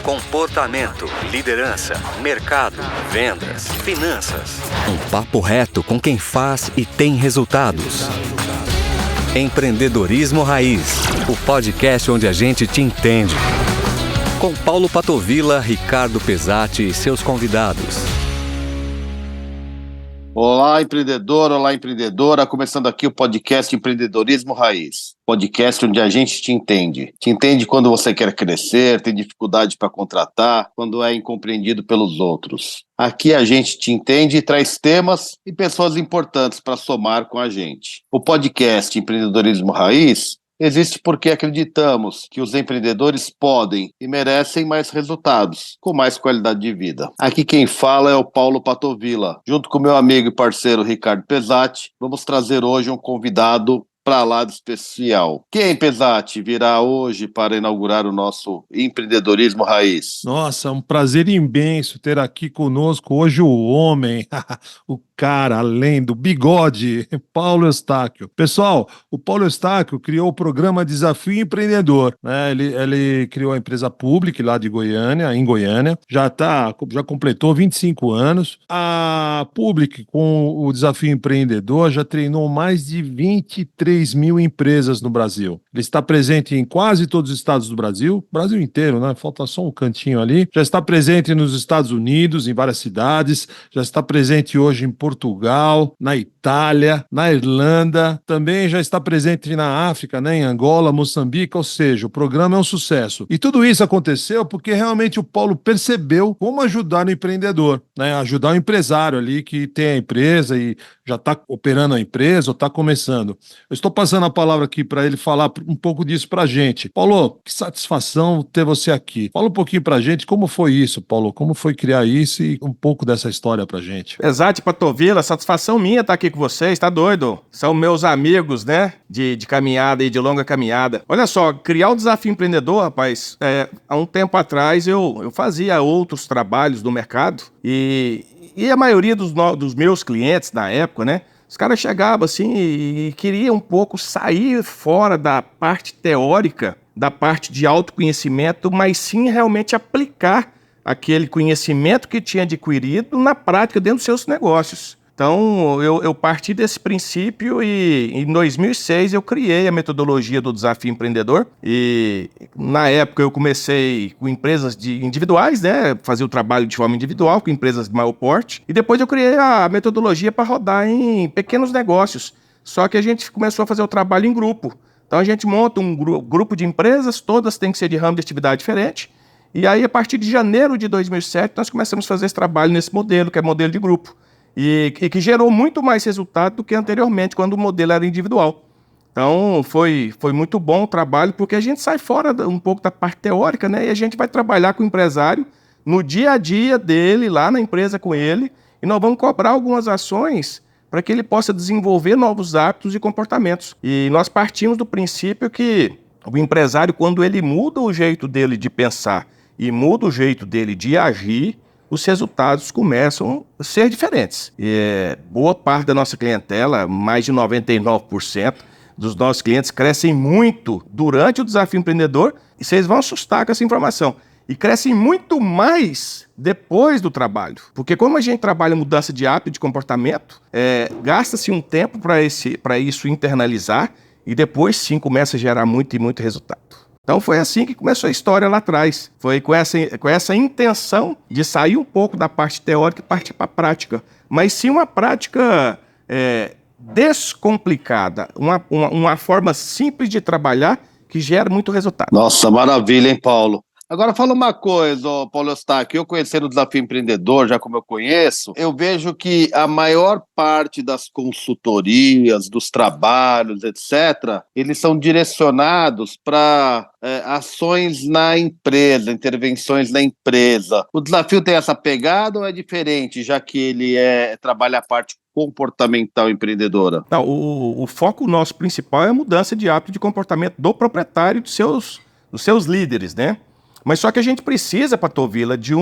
comportamento, liderança, mercado, vendas, finanças. Um papo reto com quem faz e tem resultados. Empreendedorismo Raiz, o podcast onde a gente te entende. Com Paulo Patovilla, Ricardo Pesati e seus convidados. Olá, empreendedor, olá, empreendedora. Começando aqui o podcast Empreendedorismo Raiz. Podcast onde a gente te entende. Te entende quando você quer crescer, tem dificuldade para contratar, quando é incompreendido pelos outros. Aqui a gente te entende e traz temas e pessoas importantes para somar com a gente. O podcast Empreendedorismo Raiz existe porque acreditamos que os empreendedores podem e merecem mais resultados, com mais qualidade de vida. Aqui quem fala é o Paulo Patovilla. Junto com meu amigo e parceiro Ricardo Pesati, vamos trazer hoje um convidado para lá de especial. Quem, Pesati, virá hoje para inaugurar o nosso Empreendedorismo Raiz? Nossa, um prazer imenso ter aqui conosco hoje o homem, o cara, além do bigode, Paulo Eustáquio. Pessoal, o Paulo Eustáquio criou o programa Desafio Empreendedor, né? Ele criou a empresa Public lá de Goiânia, em Goiânia, já completou 25 anos. A Public, com o Desafio Empreendedor, já treinou mais de 23 mil empresas no Brasil. Ele está presente em quase todos os estados do Brasil inteiro, né? Falta só um cantinho ali. Já está presente nos Estados Unidos, em várias cidades, já está presente hoje em Portugal, na Itália, na Irlanda, também já está presente na África, né? Em Angola, Moçambique, ou seja, o programa é um sucesso. E tudo isso aconteceu porque realmente o Paulo percebeu como ajudar o empreendedor, né? Ajudar o empresário ali que tem a empresa e já está operando a empresa ou está começando. Eu estou passando a palavra aqui para ele falar um pouco disso para a gente. Paulo, que satisfação ter você aqui. Fala um pouquinho para a gente como foi isso, Paulo, como foi criar isso e um pouco dessa história para a gente. Pesati, Patovilla, satisfação minha estar aqui com vocês, tá doido? São meus amigos, né, de caminhada e de longa caminhada. Olha só, criar o Desafio Empreendedor, rapaz, há um tempo atrás eu fazia outros trabalhos no mercado e a maioria dos meus clientes na época, né, os caras chegavam assim e queriam um pouco sair fora da parte teórica, da parte de autoconhecimento, mas sim realmente aplicar aquele conhecimento que tinha adquirido na prática dentro dos seus negócios. Então, eu parti desse princípio e em 2006 eu criei a metodologia do Desafio Empreendedor e na época eu comecei com empresas individuais, né, fazer o trabalho de forma individual com empresas de maior porte e depois eu criei a metodologia para rodar em pequenos negócios, só que a gente começou a fazer o trabalho em grupo. Então a gente monta um grupo de empresas, todas têm que ser de ramo de atividade diferente. E aí, a partir de janeiro de 2007, nós começamos a fazer esse trabalho nesse modelo, que é modelo de grupo. E que gerou muito mais resultado do que anteriormente, quando o modelo era individual. Então, foi muito bom o trabalho, porque a gente sai fora um pouco da parte teórica, né? E a gente vai trabalhar com o empresário no dia a dia dele, lá na empresa com ele, e nós vamos cobrar algumas ações para que ele possa desenvolver novos hábitos e comportamentos. E nós partimos do princípio que o empresário, quando ele muda o jeito dele de pensar e muda o jeito dele de agir, os resultados começam a ser diferentes. Boa parte da nossa clientela, mais de 99% dos nossos clientes, crescem muito durante o Desafio Empreendedor e vocês vão assustar com essa informação. E crescem muito mais depois do trabalho. Porque como a gente trabalha mudança de hábito e de comportamento, gasta-se um tempo para isso internalizar e depois sim começa a gerar muito e muito resultado. Então foi assim que começou a história lá atrás. Foi com essa intenção de sair um pouco da parte teórica e partir para a prática. Mas sim uma prática descomplicada, uma forma simples de trabalhar que gera muito resultado. Nossa, maravilha, hein, Paulo? Agora fala uma coisa, Paulo Eustáquio, eu conhecendo o Desafio Empreendedor, já como eu conheço, eu vejo que a maior parte das consultorias, dos trabalhos, etc., eles são direcionados para ações na empresa, intervenções na empresa. O desafio tem essa pegada ou é diferente, já que ele trabalha a parte comportamental empreendedora? Não, o foco nosso principal é a mudança de hábito de comportamento do proprietário e dos seus líderes, né? Mas só que a gente precisa, Patovila, de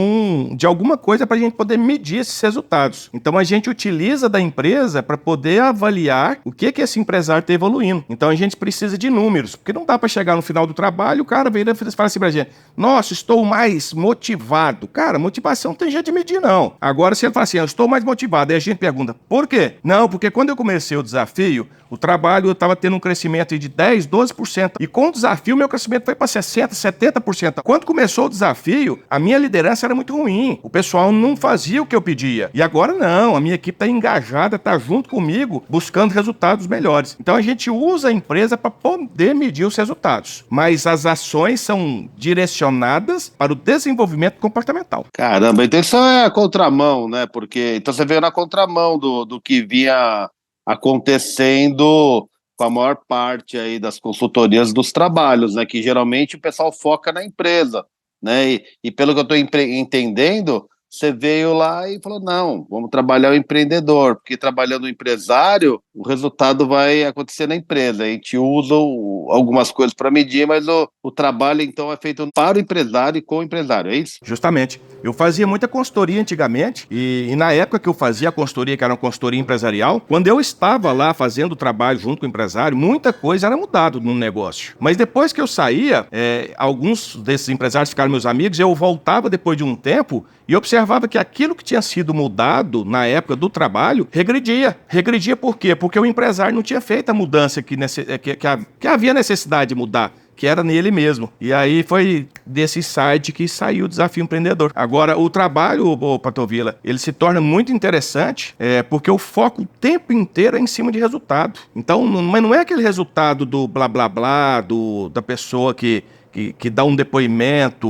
alguma coisa para a gente poder medir esses resultados. Então a gente utiliza da empresa para poder avaliar o que esse empresário está evoluindo. Então a gente precisa de números, porque não dá para chegar no final do trabalho, o cara vem e fala assim pra gente: nossa, estou mais motivado. Cara, motivação não tem jeito de medir, não. Agora, se ele fala assim, eu estou mais motivado, aí a gente pergunta, por quê? Não, porque quando eu comecei o desafio, o trabalho estava tendo um crescimento de 10%, 12%. E com o desafio, meu crescimento foi para 60%, 70%. Quando começou o desafio, a minha liderança era muito ruim. O pessoal não fazia o que eu pedia. E agora não, a minha equipe está engajada, está junto comigo, buscando resultados melhores. Então a gente usa a empresa para poder medir os resultados. Mas as ações são direcionadas para o desenvolvimento comportamental. Caramba, então isso é a contramão, né? Porque então você veio na contramão do que vinha acontecendo com a maior parte aí das consultorias dos trabalhos, né? Que geralmente o pessoal foca na empresa, né? E pelo que eu estou entendendo, você veio lá e falou, não, vamos trabalhar o empreendedor, porque trabalhando o empresário, o resultado vai acontecer na empresa. A gente usa algumas coisas para medir, mas o trabalho, então, é feito para o empresário e com o empresário, é isso? Justamente. Eu fazia muita consultoria antigamente, e na época que eu fazia a consultoria, que era uma consultoria empresarial, quando eu estava lá fazendo o trabalho junto com o empresário, muita coisa era mudada no negócio. Mas depois que eu saía, alguns desses empresários ficaram meus amigos, eu voltava depois de um tempo e observava que aquilo que tinha sido mudado na época do trabalho regredia. Regredia por quê? Porque o empresário não tinha feito a mudança que havia necessidade de mudar, que era nele mesmo. E aí foi desse site que saiu o Desafio Empreendedor. Agora, o trabalho, Patovila, ele se torna muito interessante, porque o foco o tempo inteiro é em cima de resultado. Então, mas não é aquele resultado do blá blá blá, da pessoa que dá um depoimento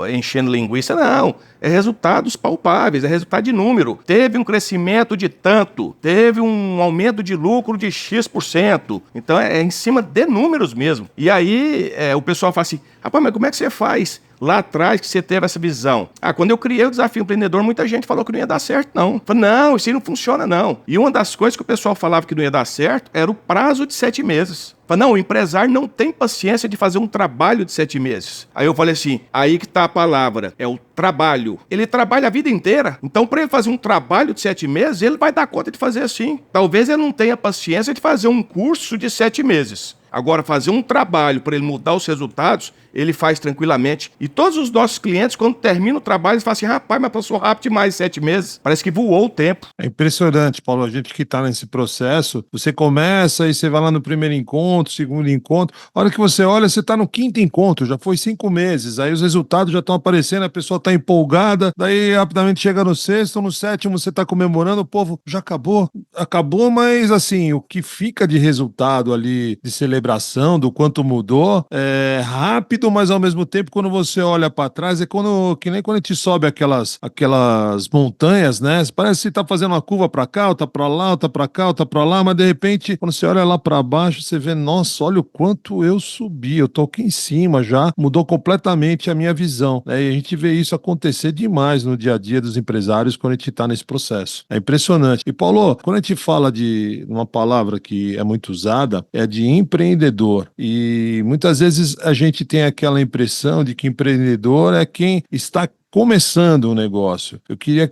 enchendo linguiça, não. É resultados palpáveis, é resultado de número. Teve um crescimento de tanto, teve um aumento de lucro de X%. Então é em cima de números mesmo. E aí o pessoal fala assim, rapaz, mas como é que você faz lá atrás que você teve essa visão? Quando eu criei o Desafio Empreendedor, muita gente falou que não ia dar certo, não. Falei, não, isso aí não funciona, não. E uma das coisas que o pessoal falava que não ia dar certo era o prazo de 7 meses. Falei, não, o empresário não tem paciência de fazer um trabalho de 7 meses. Aí eu falei assim, aí que tá a palavra, é o trabalho. Ele trabalha a vida inteira, então para ele fazer um trabalho de 7 meses, ele vai dar conta de fazer assim. Talvez ele não tenha paciência de fazer um curso de 7 meses. Agora, fazer um trabalho para ele mudar os resultados, ele faz tranquilamente. E todos os nossos clientes, quando terminam o trabalho, eles falam assim, rapaz, mas passou rápido demais 7 meses. Parece que voou o tempo. É impressionante, Paulo, a gente que está nesse processo, você começa e você vai lá no primeiro encontro, segundo encontro, a hora que você olha, você está no 5º encontro, já foi 5 meses, aí os resultados já estão aparecendo, a pessoa está empolgada, daí rapidamente chega no 6º, no 7º você está comemorando, o povo já acabou, mas assim, o que fica de resultado ali, de celebração, do quanto mudou, é rápido, mas ao mesmo tempo, quando você olha para trás, que nem quando a gente sobe aquelas montanhas, né? Parece que você tá fazendo uma curva para cá, outra para lá, outra para cá, outra para lá, mas de repente, quando você olha lá para baixo, você vê, nossa, olha o quanto eu subi, eu tô aqui em cima já, mudou completamente a minha visão, né? E a gente vê isso acontecer demais no dia a dia dos empresários quando a gente tá nesse processo. É impressionante. E Paulo, quando a gente fala de uma palavra que é muito usada, é de empreendedor. E muitas vezes a gente tem aquela impressão de que empreendedor é quem está começando um negócio. Eu queria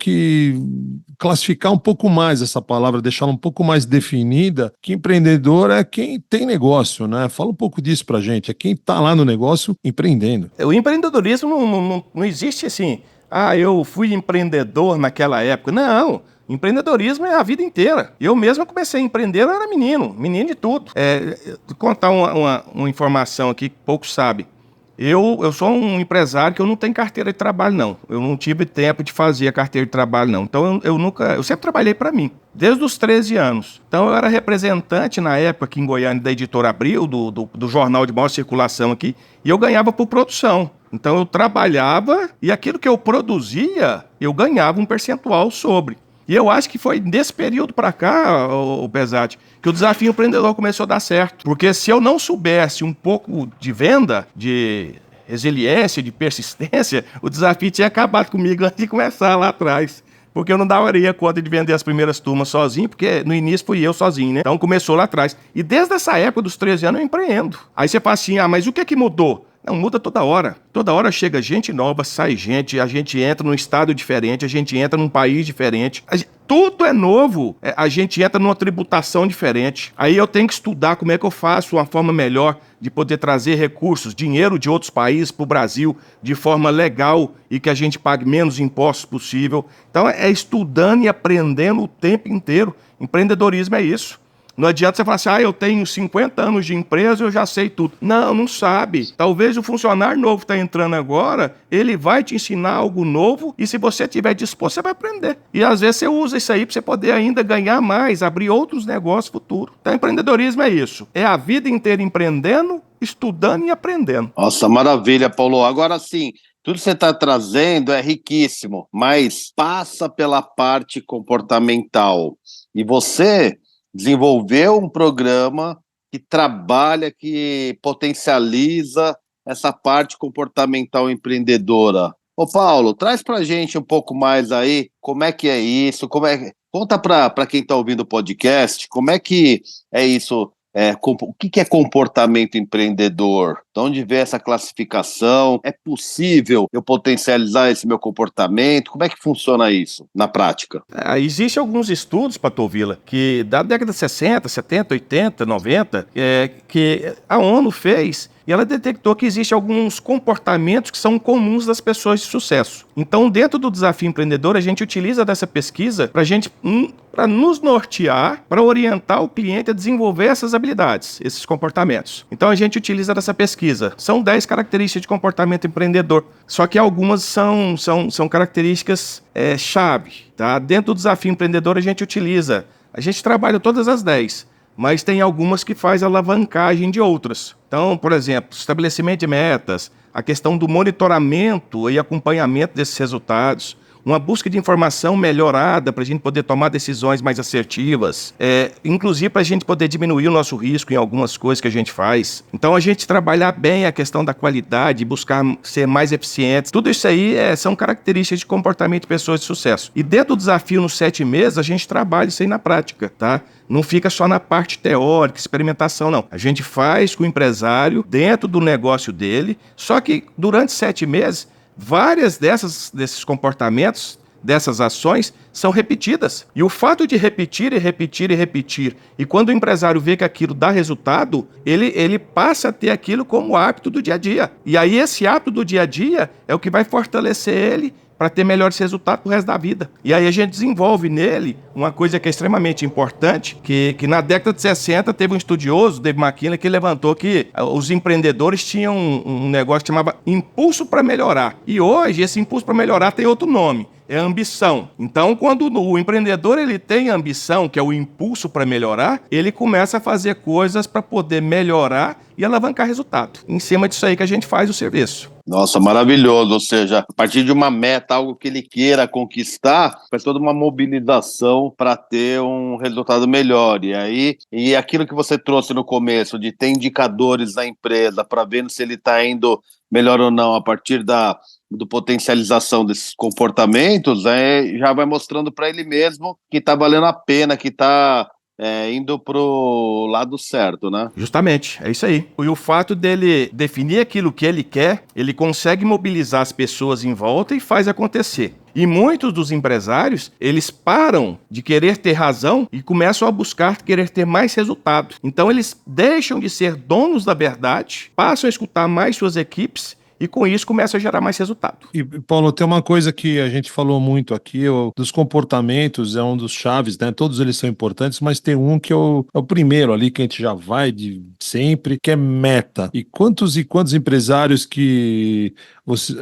classificar um pouco mais essa palavra, deixá-la um pouco mais definida, que empreendedor é quem tem negócio, né? Fala um pouco disso pra gente, é quem está lá no negócio empreendendo. O empreendedorismo não existe assim, eu fui empreendedor naquela época. Não. Empreendedorismo é a vida inteira. Eu mesmo comecei a empreender, eu era menino de tudo. Vou contar uma informação aqui que poucos sabem. Eu sou um empresário que eu não tenho carteira de trabalho, não. Eu não tive tempo de fazer a carteira de trabalho, não. Então eu sempre trabalhei para mim, desde os 13 anos. Então eu era representante na época aqui em Goiânia da Editora Abril, do jornal de maior circulação aqui, e eu ganhava por produção. Então eu trabalhava e aquilo que eu produzia, eu ganhava um percentual sobre. E eu acho que foi desse período para cá, o Pesati, que o Desafio Empreendedor começou a dar certo. Porque se eu não soubesse um pouco de venda, de resiliência, de persistência, o desafio tinha acabado comigo antes de começar lá atrás. Porque eu não daria conta de vender as primeiras turmas sozinho, porque no início fui eu sozinho, né? Então começou lá atrás. E desde essa época dos 13 anos eu empreendo. Aí você fala assim, mas o que mudou? Não, muda toda hora. Toda hora chega gente nova, sai gente, a gente entra num estado diferente, a gente entra num país diferente. Tudo é novo. A gente entra numa tributação diferente. Aí eu tenho que estudar como é que eu faço uma forma melhor de poder trazer recursos, dinheiro de outros países para o Brasil de forma legal e que a gente pague menos impostos possível. Então é estudando e aprendendo o tempo inteiro. Empreendedorismo é isso. Não adianta você falar assim, eu tenho 50 anos de empresa, eu já sei tudo. Não sabe. Talvez o funcionário novo que está entrando agora, ele vai te ensinar algo novo e se você estiver disposto, você vai aprender. E às vezes você usa isso aí para você poder ainda ganhar mais, abrir outros negócios futuros. Então empreendedorismo é isso. É a vida inteira empreendendo, estudando e aprendendo. Nossa, maravilha, Paulo. Agora sim, tudo que você está trazendo é riquíssimo, mas passa pela parte comportamental. E você desenvolveu um programa que trabalha, que potencializa essa parte comportamental empreendedora. Ô Paulo, traz pra gente um pouco mais aí, como é que é isso, conta para quem está ouvindo o podcast, como é que é isso, o que é comportamento empreendedor? De onde vem essa classificação? É possível eu potencializar esse meu comportamento? Como é que funciona isso na prática? Existem alguns estudos, Patovila, que da década de 60, 70, 80, 90, que a ONU fez e ela detectou que existem alguns comportamentos que são comuns das pessoas de sucesso. Então, dentro do Desafio Empreendedor, a gente utiliza dessa pesquisa para nos nortear, para orientar o cliente a desenvolver essas habilidades, esses comportamentos. Então, a gente utiliza dessa pesquisa. São 10 características de comportamento empreendedor, só que algumas são características chave. Tá? Dentro do Desafio Empreendedor, a gente trabalha todas as 10, mas tem algumas que faz alavancagem de outras. Então, por exemplo, estabelecimento de metas, a questão do monitoramento e acompanhamento desses resultados, uma busca de informação melhorada para a gente poder tomar decisões mais assertivas, inclusive para a gente poder diminuir o nosso risco em algumas coisas que a gente faz. Então, a gente trabalhar bem a questão da qualidade, buscar ser mais eficientes, tudo isso aí são características de comportamento de pessoas de sucesso. E dentro do desafio, nos 7 meses, a gente trabalha isso aí na prática, tá? Não fica só na parte teórica, experimentação, não. A gente faz com o empresário dentro do negócio dele, só que durante 7 meses, várias desses comportamentos, dessas ações, são repetidas. E o fato de repetir e repetir e repetir, e quando o empresário vê que aquilo dá resultado, ele passa a ter aquilo como hábito do dia a dia. E aí esse hábito do dia a dia é o que vai fortalecer ele para ter melhores resultados pro resto da vida. E aí a gente desenvolve nele uma coisa que é extremamente importante, que na década de 60 teve um estudioso, Dave McKinley, que levantou que os empreendedores tinham um negócio que chamava impulso para melhorar. E hoje esse impulso para melhorar tem outro nome. É ambição. Então, quando o empreendedor ele tem ambição, que é o impulso para melhorar, ele começa a fazer coisas para poder melhorar e alavancar resultado. Em cima disso aí que a gente faz o serviço. Nossa, maravilhoso. Ou seja, a partir de uma meta, algo que ele queira conquistar, faz toda uma mobilização para ter um resultado melhor. E aquilo que você trouxe no começo, de ter indicadores da empresa para ver se ele está indo melhor ou não a partir do potencialização desses comportamentos, já vai mostrando para ele mesmo que está valendo a pena, que está indo pro lado certo, né? Justamente, é isso aí. E o fato dele definir aquilo que ele quer, ele consegue mobilizar as pessoas em volta e faz acontecer. E muitos dos empresários, eles param de querer ter razão e começam a buscar querer ter mais resultado. Então eles deixam de ser donos da verdade, passam a escutar mais suas equipes e com isso começa a gerar mais resultado. E, Paulo, tem uma coisa que a gente falou muito aqui, dos comportamentos, é um dos chaves, né? Todos eles são importantes, mas tem um que é o primeiro ali, que a gente já vai de sempre, que é meta. E quantos empresários que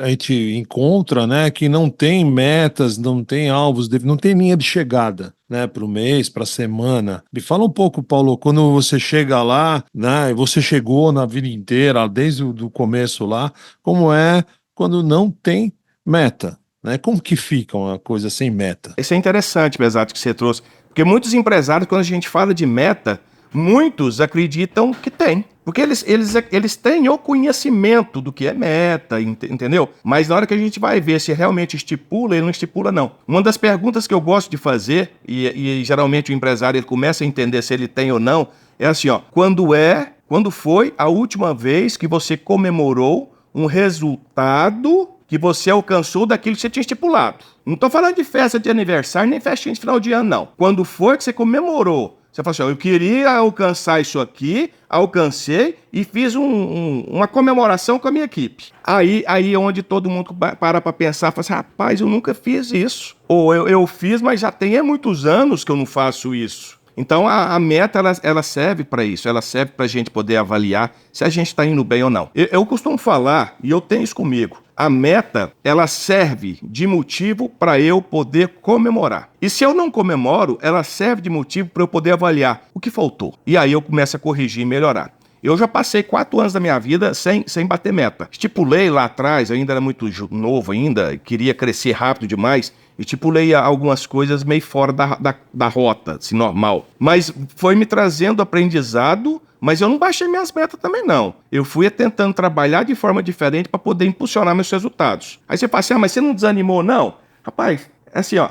a gente encontra, né, que não tem metas, não tem alvos, não tem linha de chegada, né, para o mês, para a semana. Me fala um pouco, Paulo, quando você chega lá, né, você chegou na vida inteira, desde o começo lá, como é quando não tem meta, né? Como que fica uma coisa sem meta? Isso é interessante, Bezato, que você trouxe, porque muitos empresários, quando a gente fala de meta, muitos acreditam que tem. Porque eles têm o conhecimento do que é meta, entendeu? Mas na hora que a gente vai ver se realmente estipula, ele não estipula, não. Uma das perguntas que eu gosto de fazer, e geralmente o empresário ele começa a entender se ele tem ou não, é assim, ó, quando foi a última vez que você comemorou um resultado que você alcançou daquilo que você tinha estipulado. Não estou falando de festa de aniversário, nem festinha de final de ano, não. Quando for que você comemorou, você falou assim, eu queria alcançar isso aqui, alcancei e fiz uma comemoração com a minha equipe. Aí é onde todo mundo para pensar, fala assim, rapaz, eu nunca fiz isso. Ou eu fiz, mas já tem muitos anos que eu não faço isso. Então a meta ela serve para isso, ela serve para a gente poder avaliar se a gente está indo bem ou não. Eu costumo falar, e eu tenho isso comigo, a meta ela serve de motivo para eu poder comemorar. E se eu não comemoro, ela serve de motivo para eu poder avaliar o que faltou. E aí eu começo a corrigir e melhorar. Eu já passei 4 anos da minha vida sem bater meta. Estipulei lá atrás, eu ainda era muito novo ainda, queria crescer rápido demais, estipulei algumas coisas meio fora da rota, assim, normal. Mas foi me trazendo aprendizado, mas eu não baixei minhas metas também não. Eu fui tentando trabalhar de forma diferente para poder impulsionar meus resultados. Aí você fala assim, mas você não desanimou não? Rapaz, é assim, ó.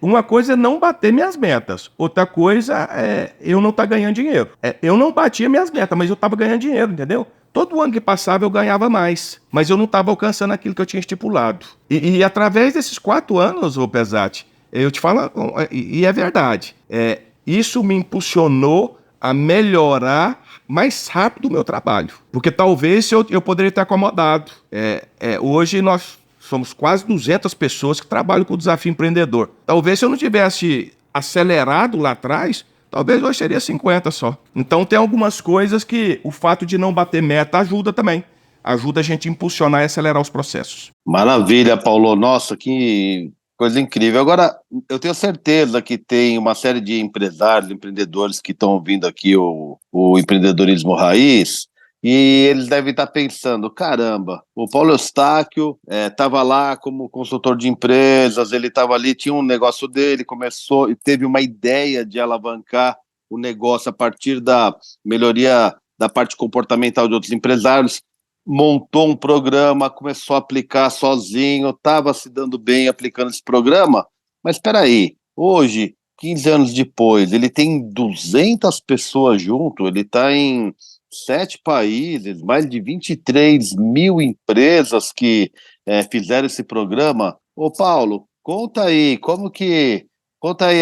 Uma coisa é não bater minhas metas, outra coisa é eu não estar ganhando dinheiro. Eu não batia minhas metas, mas eu estava ganhando dinheiro, entendeu? Todo ano que passava eu ganhava mais, mas eu não estava alcançando aquilo que eu tinha estipulado. E através desses 4 anos, ô Pesati, eu te falo, e é verdade, isso me impulsionou a melhorar mais rápido o meu trabalho. Porque talvez eu poderia ter acomodado. Hoje nós somos quase 200 pessoas que trabalham com o desafio empreendedor. Talvez se eu não tivesse acelerado lá atrás, talvez hoje seria 50 só. Então tem algumas coisas que o fato de não bater meta ajuda também. Ajuda a gente a impulsionar e acelerar os processos. Maravilha, Paulo. Nossa, que coisa incrível. Agora, eu tenho certeza que tem uma série de empresários, empreendedores que estão ouvindo aqui o Empreendedorismo Raiz, e eles devem estar pensando, caramba, o Paulo Eustáquio estava lá como consultor de empresas, ele estava ali, tinha um negócio dele, começou e teve uma ideia de alavancar o negócio a partir da melhoria da parte comportamental de outros empresários, montou um programa, começou a aplicar sozinho, estava se dando bem aplicando esse programa, mas espera aí, hoje, 15 anos depois, ele tem 200 pessoas junto, ele está em 7 países, mais de 23 mil empresas que fizeram esse programa. Ô Paulo, conta aí, conta aí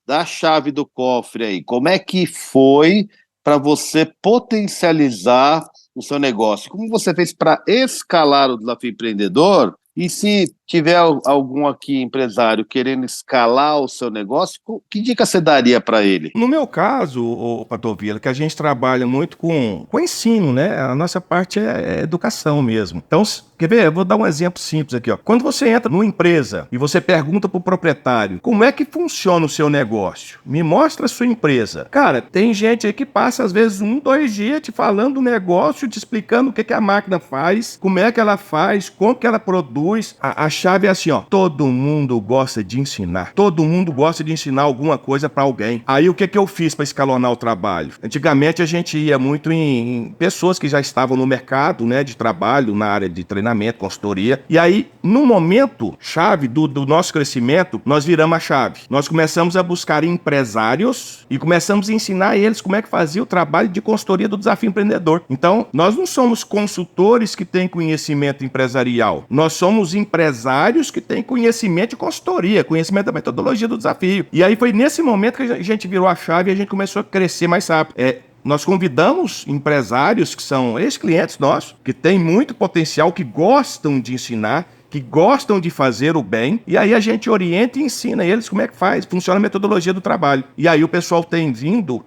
dá a chave do cofre aí, como é que foi para você potencializar o seu negócio? Como você fez para escalar o desafio empreendedor? E se tiver algum aqui empresário querendo escalar o seu negócio, que dica você daria para ele? No meu caso, ô Patovila, que a gente trabalha muito com ensino, né? A nossa parte é educação mesmo. Então, quer ver? Eu vou dar um exemplo simples aqui, ó. Quando você entra numa empresa e você pergunta pro proprietário como é que funciona o seu negócio, me mostra a sua empresa. Cara, tem gente aí que passa às vezes 1, 2 dias te falando do negócio, te explicando o que a máquina faz, como é que ela faz, como que ela produz. A chave é assim, ó. Todo mundo gosta de ensinar. Todo mundo gosta de ensinar alguma coisa para alguém. Aí o que eu fiz para escalonar o trabalho? Antigamente a gente ia muito em pessoas que já estavam no mercado, né, de trabalho, na área de treinamento, consultoria. E aí, no momento chave do nosso crescimento, nós viramos a chave. Nós começamos a buscar empresários e começamos a ensinar eles como é que fazia o trabalho de consultoria do desafio empreendedor. Então, nós não somos consultores que têm conhecimento empresarial. Nós somos empresários que têm conhecimento de consultoria, conhecimento da metodologia do desafio. E aí foi nesse momento que a gente virou a chave e a gente começou a crescer mais rápido. Nós convidamos empresários que são ex-clientes nossos, que têm muito potencial, que gostam de ensinar, que gostam de fazer o bem, e aí a gente orienta e ensina eles como é que funciona a metodologia do trabalho. E aí o pessoal tem vindo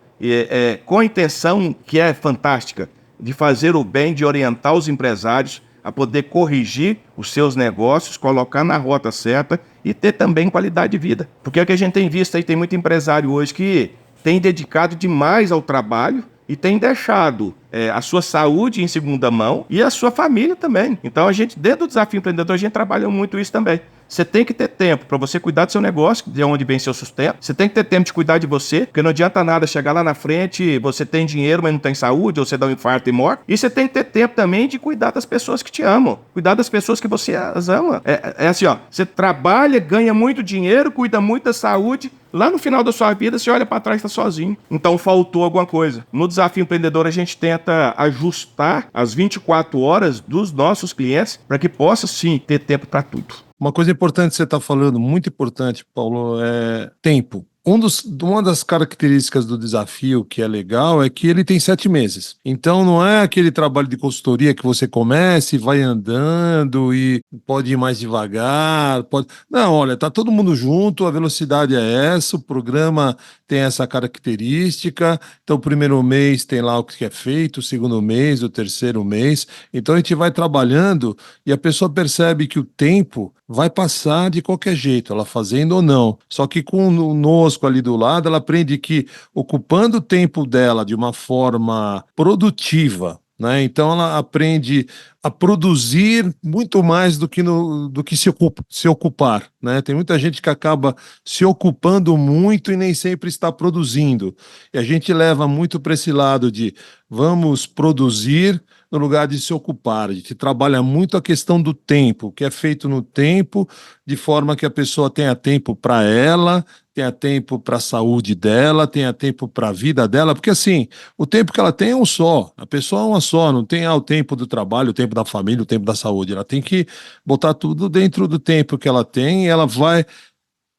com a intenção, que é fantástica, de fazer o bem, de orientar os empresários a poder corrigir os seus negócios, colocar na rota certa e ter também qualidade de vida. Porque é o que a gente tem visto aí, tem muito empresário hoje que tem dedicado demais ao trabalho e tem deixado a sua saúde em segunda mão e a sua família também. Então a gente, dentro do desafio empreendedor, a gente trabalha muito isso também. Você tem que ter tempo para você cuidar do seu negócio, de onde vem seu sustento. Você tem que ter tempo de cuidar de você, porque não adianta nada chegar lá na frente, você tem dinheiro, mas não tem saúde, ou você dá um infarto e morre. E você tem que ter tempo também de cuidar das pessoas que te amam, cuidar das pessoas que você as ama. É assim, ó, você trabalha, ganha muito dinheiro, cuida muito da saúde. Lá no final da sua vida, você olha para trás e está sozinho. Então faltou alguma coisa. No Desafio Empreendedor, a gente tenta ajustar as 24 horas dos nossos clientes para que possa, sim, ter tempo para tudo. Uma coisa importante que você está falando, muito importante, Paulo, é tempo. Uma das características do desafio que é legal é que ele tem 7 meses. Então não é aquele trabalho de consultoria que você começa e vai andando e pode ir mais devagar. Não, olha, tá todo mundo junto, a velocidade é essa, o programa tem essa característica. Então o primeiro mês tem lá o que é feito, o segundo mês, o terceiro mês. Então a gente vai trabalhando e a pessoa percebe que o tempo vai passar de qualquer jeito, ela fazendo ou não. Só que conosco ali do lado, ela aprende que ocupando o tempo dela de uma forma produtiva, né? Então ela aprende a produzir muito mais do que se ocupar, né? Tem muita gente que acaba se ocupando muito e nem sempre está produzindo. E a gente leva muito para esse lado de vamos produzir no lugar de se ocupar. A gente trabalha muito a questão do tempo, o que é feito no tempo, de forma que a pessoa tenha tempo para ela, tenha tempo para a saúde dela, tenha tempo para a vida dela, porque assim, o tempo que ela tem é um só, a pessoa é uma só, não tem o tempo do trabalho, o tempo da família, o tempo da saúde, ela tem que botar tudo dentro do tempo que ela tem e ela vai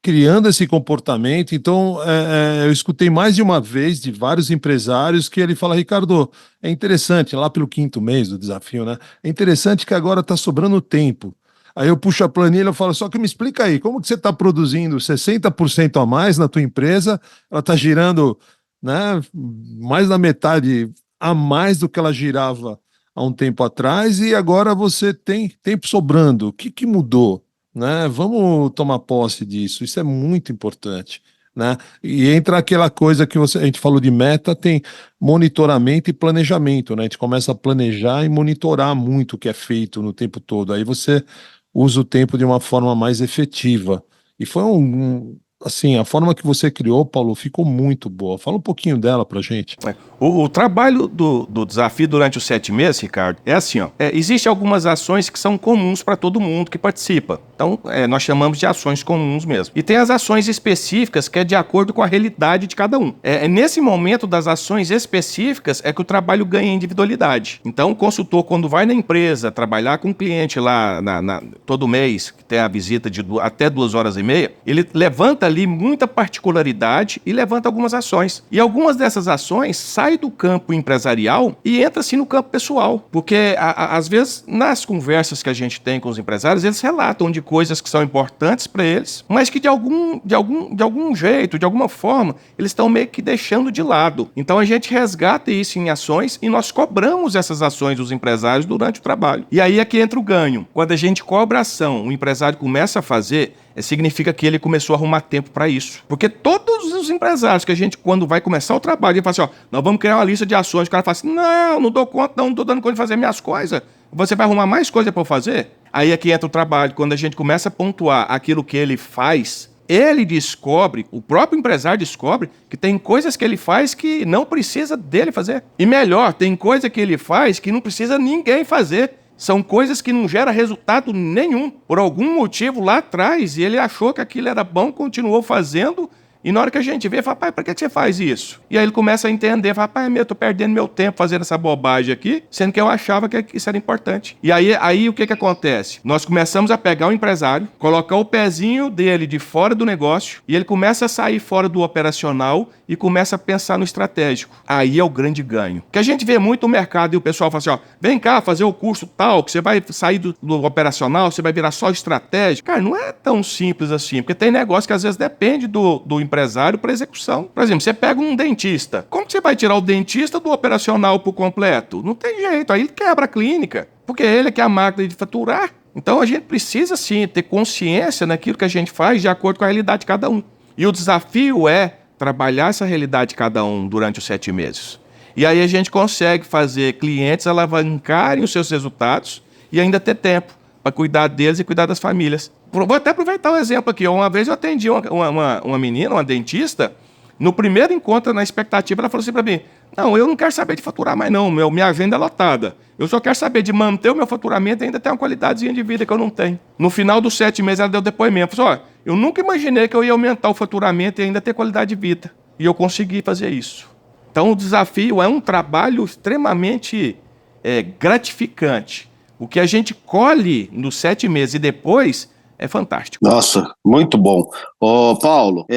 criando esse comportamento. Então, eu escutei mais de uma vez de vários empresários que ele fala, Ricardo, é interessante, lá pelo 5º mês do desafio, né? É interessante que agora está sobrando tempo. Aí eu puxo a planilha e falo, só que me explica aí, como que você está produzindo 60% a mais na tua empresa, ela está girando, né, mais da metade a mais do que ela girava há um tempo atrás e agora você tem tempo sobrando. O que mudou? Né? Vamos tomar posse disso, isso é muito importante, né? E entra aquela coisa que a gente falou de meta, tem monitoramento e planejamento, né? A gente começa a planejar e monitorar muito o que é feito no tempo todo, aí você usa o tempo de uma forma mais efetiva. E foi assim, a forma que você criou, Paulo, ficou muito boa. Fala um pouquinho dela pra gente. O trabalho do desafio durante os 7 meses, Ricardo, é assim, ó. Existem algumas ações que são comuns para todo mundo que participa. Então, nós chamamos de ações comuns mesmo. E tem as ações específicas que é de acordo com a realidade de cada um. Nesse momento das ações específicas é que o trabalho ganha individualidade. Então, o consultor, quando vai na empresa trabalhar com o cliente lá todo mês, que tem a visita de até 2h30, ele levanta ali muita particularidade e levanta algumas ações. E algumas dessas ações saem do campo empresarial e entra-se no campo pessoal. Porque, às vezes, nas conversas que a gente tem com os empresários, eles relatam de coisas que são importantes para eles, mas que de algum jeito, de alguma forma, eles estão meio que deixando de lado. Então a gente resgata isso em ações e nós cobramos essas ações dos empresários durante o trabalho. E aí é que entra o ganho. Quando a gente cobra ação, o empresário começa a fazer, significa que ele começou a arrumar tempo para isso. Porque todos os empresários que a gente, quando vai começar o trabalho, ele fala assim, ó, nós vamos criar uma lista de ações. O cara fala assim, não dou conta, não estou dando conta de fazer minhas coisas. Você vai arrumar mais coisa para eu fazer? Aí é que entra o trabalho. Quando a gente começa a pontuar aquilo que ele faz, ele descobre, o próprio empresário descobre que tem coisas que ele faz que não precisa dele fazer. E melhor, tem coisa que ele faz que não precisa ninguém fazer. São coisas que não geram resultado nenhum. Por algum motivo lá atrás, e ele achou que aquilo era bom, continuou fazendo, e na hora que a gente vê, fala, pai, por que você faz isso? E aí ele começa a entender, fala, pai, eu tô perdendo meu tempo fazendo essa bobagem aqui, sendo que eu achava que isso era importante. E aí o que acontece? Nós começamos a pegar o empresário, colocar o pezinho dele de fora do negócio, e ele começa a sair fora do operacional e começa a pensar no estratégico. Aí é o grande ganho. Que a gente vê muito no mercado e o pessoal fala assim, ó, vem cá fazer o curso tal, que você vai sair do operacional, você vai virar só estratégico. Cara, não é tão simples assim, porque tem negócio que às vezes depende do empresário para execução. Por exemplo, você pega um dentista. Como que você vai tirar o dentista do operacional por completo? Não tem jeito, aí ele quebra a clínica, porque ele é que é a máquina de faturar. Então a gente precisa sim ter consciência naquilo que a gente faz de acordo com a realidade de cada um. E o desafio é trabalhar essa realidade de cada um durante os 7 meses. E aí a gente consegue fazer clientes alavancarem os seus resultados e ainda ter tempo para cuidar deles e cuidar das famílias. Vou até aproveitar o exemplo aqui. Uma vez eu atendi uma menina, uma dentista, no primeiro encontro, na expectativa, ela falou assim para mim: não, eu não quero saber de faturar mais não, minha agenda é lotada. Eu só quero saber de manter o meu faturamento e ainda ter uma qualidadezinha de vida que eu não tenho. No final dos 7 meses, ela deu depoimento. Falou assim: ó, eu nunca imaginei que eu ia aumentar o faturamento e ainda ter qualidade de vida. E eu consegui fazer isso. Então, o desafio é um trabalho extremamente gratificante. O que a gente colhe nos 7 meses e depois é fantástico. Nossa, muito bom. Ô, Paulo,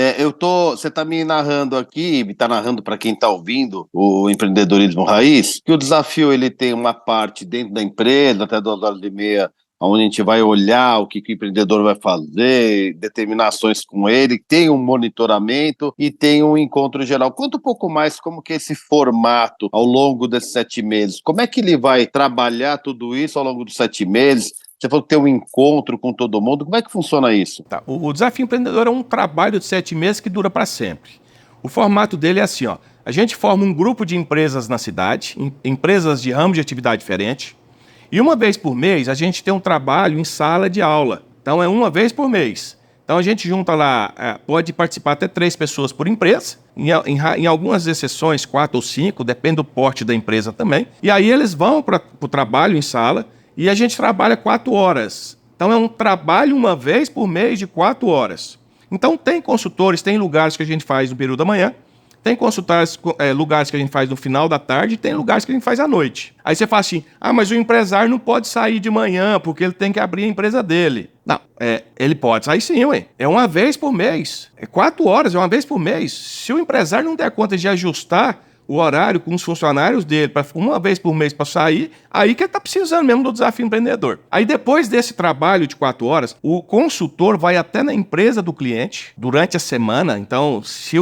você está me narrando aqui, está narrando para quem está ouvindo o Empreendedorismo Raiz, que o desafio ele tem uma parte dentro da empresa, até 2h30, onde a gente vai olhar o que o empreendedor vai fazer, determinar ações com ele, tem um monitoramento e tem um encontro geral. Conta um pouco mais como que é esse formato ao longo desses 7 meses. Como é que ele vai trabalhar tudo isso ao longo dos 7 meses? Você falou que tem um encontro com todo mundo. Como é que funciona isso? Tá. O Desafio Empreendedor é um trabalho de 7 meses que dura para sempre. O formato dele é assim, ó. A gente forma um grupo de empresas na cidade, empresas de ramo de atividade diferente, e uma vez por mês a gente tem um trabalho em sala de aula. Então é uma vez por mês. Então a gente junta lá, pode participar até 3 pessoas por empresa, em algumas exceções 4 ou 5, depende do porte da empresa também. E aí eles vão para o trabalho em sala e a gente trabalha 4 horas. Então é um trabalho uma vez por mês de 4 horas. Então tem consultores, tem lugares que a gente faz no período da manhã, tem lugares que a gente faz no final da tarde, tem lugares que a gente faz à noite. Aí você fala assim: ah, mas o empresário não pode sair de manhã porque ele tem que abrir a empresa dele. Não, ele pode sair sim, ué. É uma vez por mês. 4 horas, é uma vez por mês. Se o empresário não der conta de ajustar o horário com os funcionários dele para uma vez por mês para sair, aí que ele está precisando mesmo do Desafio Empreendedor. Aí depois desse trabalho de 4 horas, o consultor vai até na empresa do cliente durante a semana. Então, se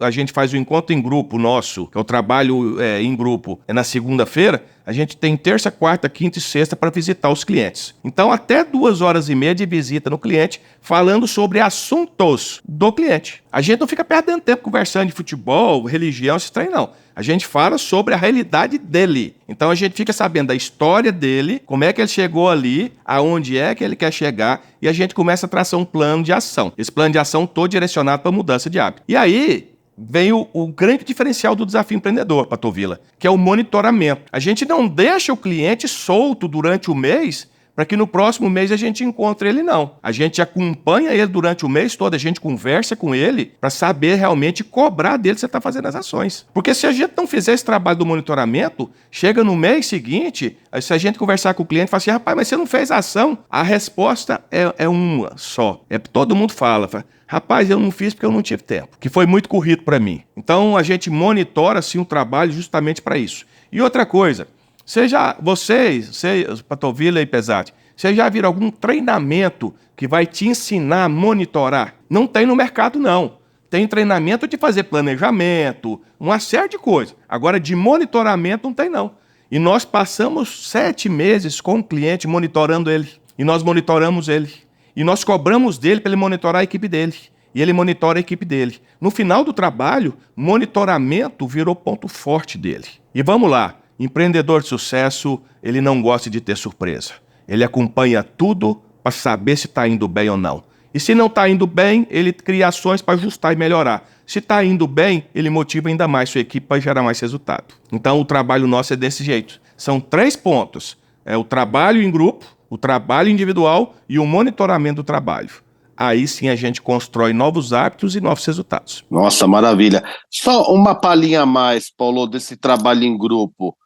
a gente faz o encontro em grupo nosso, que é o trabalho em grupo, é na segunda-feira, a gente tem terça, quarta, quinta e sexta para visitar os clientes. Então, até 2h30 de visita no cliente, falando sobre assuntos do cliente. A gente não fica perdendo tempo conversando de futebol, religião, esse trem, não. A gente fala sobre a realidade dele. Então, a gente fica sabendo da história dele, como é que ele chegou ali, aonde é que ele quer chegar, e a gente começa a traçar um plano de ação. Esse plano de ação todo direcionado para mudança de hábito. E aí vem o grande diferencial do Desafio Empreendedor, Patovila, que é o monitoramento. A gente não deixa o cliente solto durante o mês para que no próximo mês a gente encontre ele, não. A gente acompanha ele durante o mês todo, a gente conversa com ele para saber realmente cobrar dele se você está fazendo as ações. Porque se a gente não fizer esse trabalho do monitoramento, chega no mês seguinte, se a gente conversar com o cliente e falar assim: rapaz, mas você não fez ação? A resposta é uma só. Todo mundo fala: rapaz, eu não fiz porque eu não tive tempo, que foi muito corrido para mim. Então a gente monitora sim o trabalho justamente para isso. E outra coisa, vocês, Patovila e Pesati, vocês já viram algum treinamento que vai te ensinar a monitorar? Não tem no mercado, não. Tem treinamento de fazer planejamento, uma série de coisas. Agora, de monitoramento não tem, não. E nós passamos 7 meses com o cliente monitorando ele. E nós monitoramos ele. E nós cobramos dele para ele monitorar a equipe dele. E ele monitora a equipe dele. No final do trabalho, monitoramento virou ponto forte dele. E vamos lá. Empreendedor de sucesso, ele não gosta de ter surpresa. Ele acompanha tudo para saber se está indo bem ou não. E se não está indo bem, ele cria ações para ajustar e melhorar. Se está indo bem, ele motiva ainda mais sua equipe para gerar mais resultado. Então, o trabalho nosso é desse jeito. São 3 pontos. É o trabalho em grupo, o trabalho individual e o monitoramento do trabalho. Aí sim a gente constrói novos hábitos e novos resultados. Nossa, maravilha. Só uma palhinha a mais, Paulo, desse trabalho em grupo.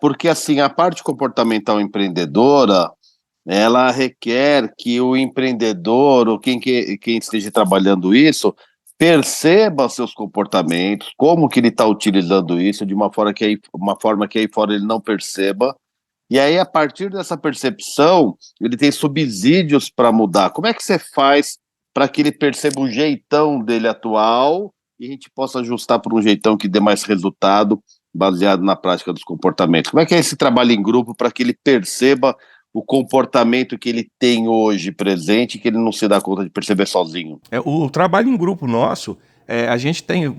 Porque assim, a parte comportamental empreendedora, ela requer que o empreendedor, ou quem esteja trabalhando isso, perceba seus comportamentos, como que ele está utilizando isso, de uma forma que aí fora ele não perceba. E aí, a partir dessa percepção, ele tem subsídios para mudar. Como é que você faz para que ele perceba o jeitão dele atual e a gente possa ajustar para um jeitão que dê mais resultado baseado na prática dos comportamentos? Como é que é esse trabalho em grupo para que ele perceba o comportamento que ele tem hoje presente e que ele não se dá conta de perceber sozinho? O trabalho em grupo nosso, a gente tem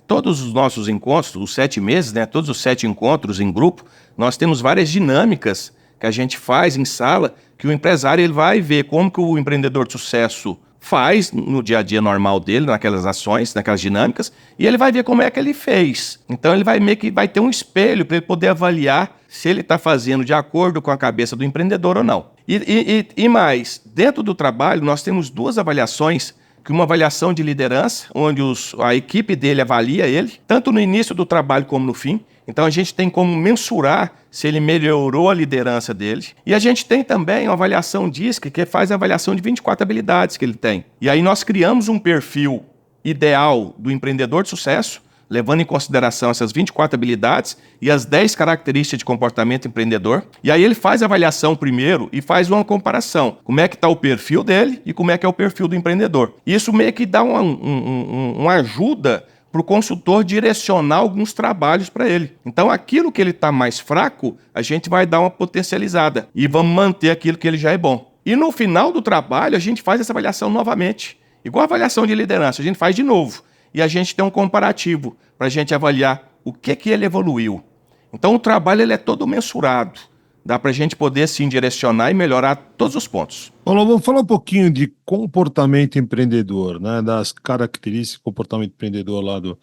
todos os nossos encontros, os 7 meses, né, todos os 7 encontros em grupo, nós temos várias dinâmicas que a gente faz em sala, que o empresário ele vai ver como que o empreendedor de sucesso faz no dia a dia normal dele, naquelas ações, naquelas dinâmicas, e ele vai ver como é que ele fez. Então ele vai meio que vai ter um espelho para ele poder avaliar se ele está fazendo de acordo com a cabeça do empreendedor ou não. E mais, dentro do trabalho nós temos duas avaliações, que uma avaliação de liderança, onde a equipe dele avalia ele, tanto no início do trabalho como no fim. Então a gente tem como mensurar se ele melhorou a liderança dele. E a gente tem também uma avaliação DISC, que faz a avaliação de 24 habilidades que ele tem. E aí nós criamos um perfil ideal do empreendedor de sucesso, levando em consideração essas 24 habilidades e as 10 características de comportamento empreendedor. E aí ele faz a avaliação primeiro e faz uma comparação. Como é que está o perfil dele e como é que é o perfil do empreendedor. Isso meio que dá uma ajuda para o consultor direcionar alguns trabalhos para ele. Então, aquilo que ele está mais fraco, a gente vai dar uma potencializada e vamos manter aquilo que ele já é bom. E no final do trabalho, a gente faz essa avaliação novamente. Igual a avaliação de liderança, a gente faz de novo. E a gente tem um comparativo para a gente avaliar o que ele evoluiu. Então, o trabalho ele é todo mensurado. Dá para a gente poder, sim, direcionar e melhorar todos os pontos. Paulo, vamos falar um pouquinho de comportamento empreendedor, né? Das características do comportamento empreendedor lá do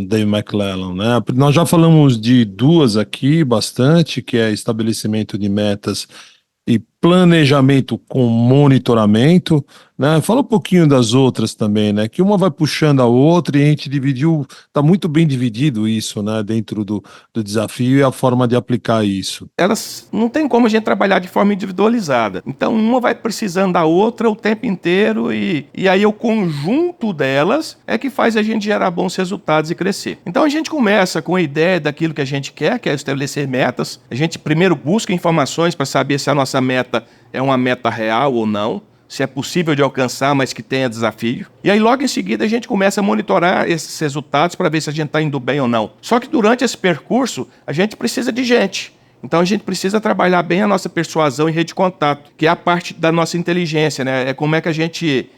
Dave McClellan, né? Nós já falamos de duas aqui, bastante, que é estabelecimento de metas e planejamento com monitoramento, né? Fala um pouquinho das outras também, né? Que uma vai puxando a outra e a gente dividiu, está muito bem dividido isso, né? Dentro do desafio e a forma de aplicar isso. Elas não tem como a gente trabalhar de forma individualizada. Então, uma vai precisando da outra o tempo inteiro e aí o conjunto delas é que faz a gente gerar bons resultados e crescer. Então, a gente começa com a ideia daquilo que a gente quer, que é estabelecer metas. A gente primeiro busca informações para saber se a nossa meta é uma meta real ou não, se é possível de alcançar, mas que tenha desafio. E aí, logo em seguida, a gente começa a monitorar esses resultados para ver se a gente está indo bem ou não. Só que durante esse percurso, a gente precisa de gente. Então, a gente precisa trabalhar bem a nossa persuasão e rede de contato, que é a parte da nossa inteligência, né? É como é que a gente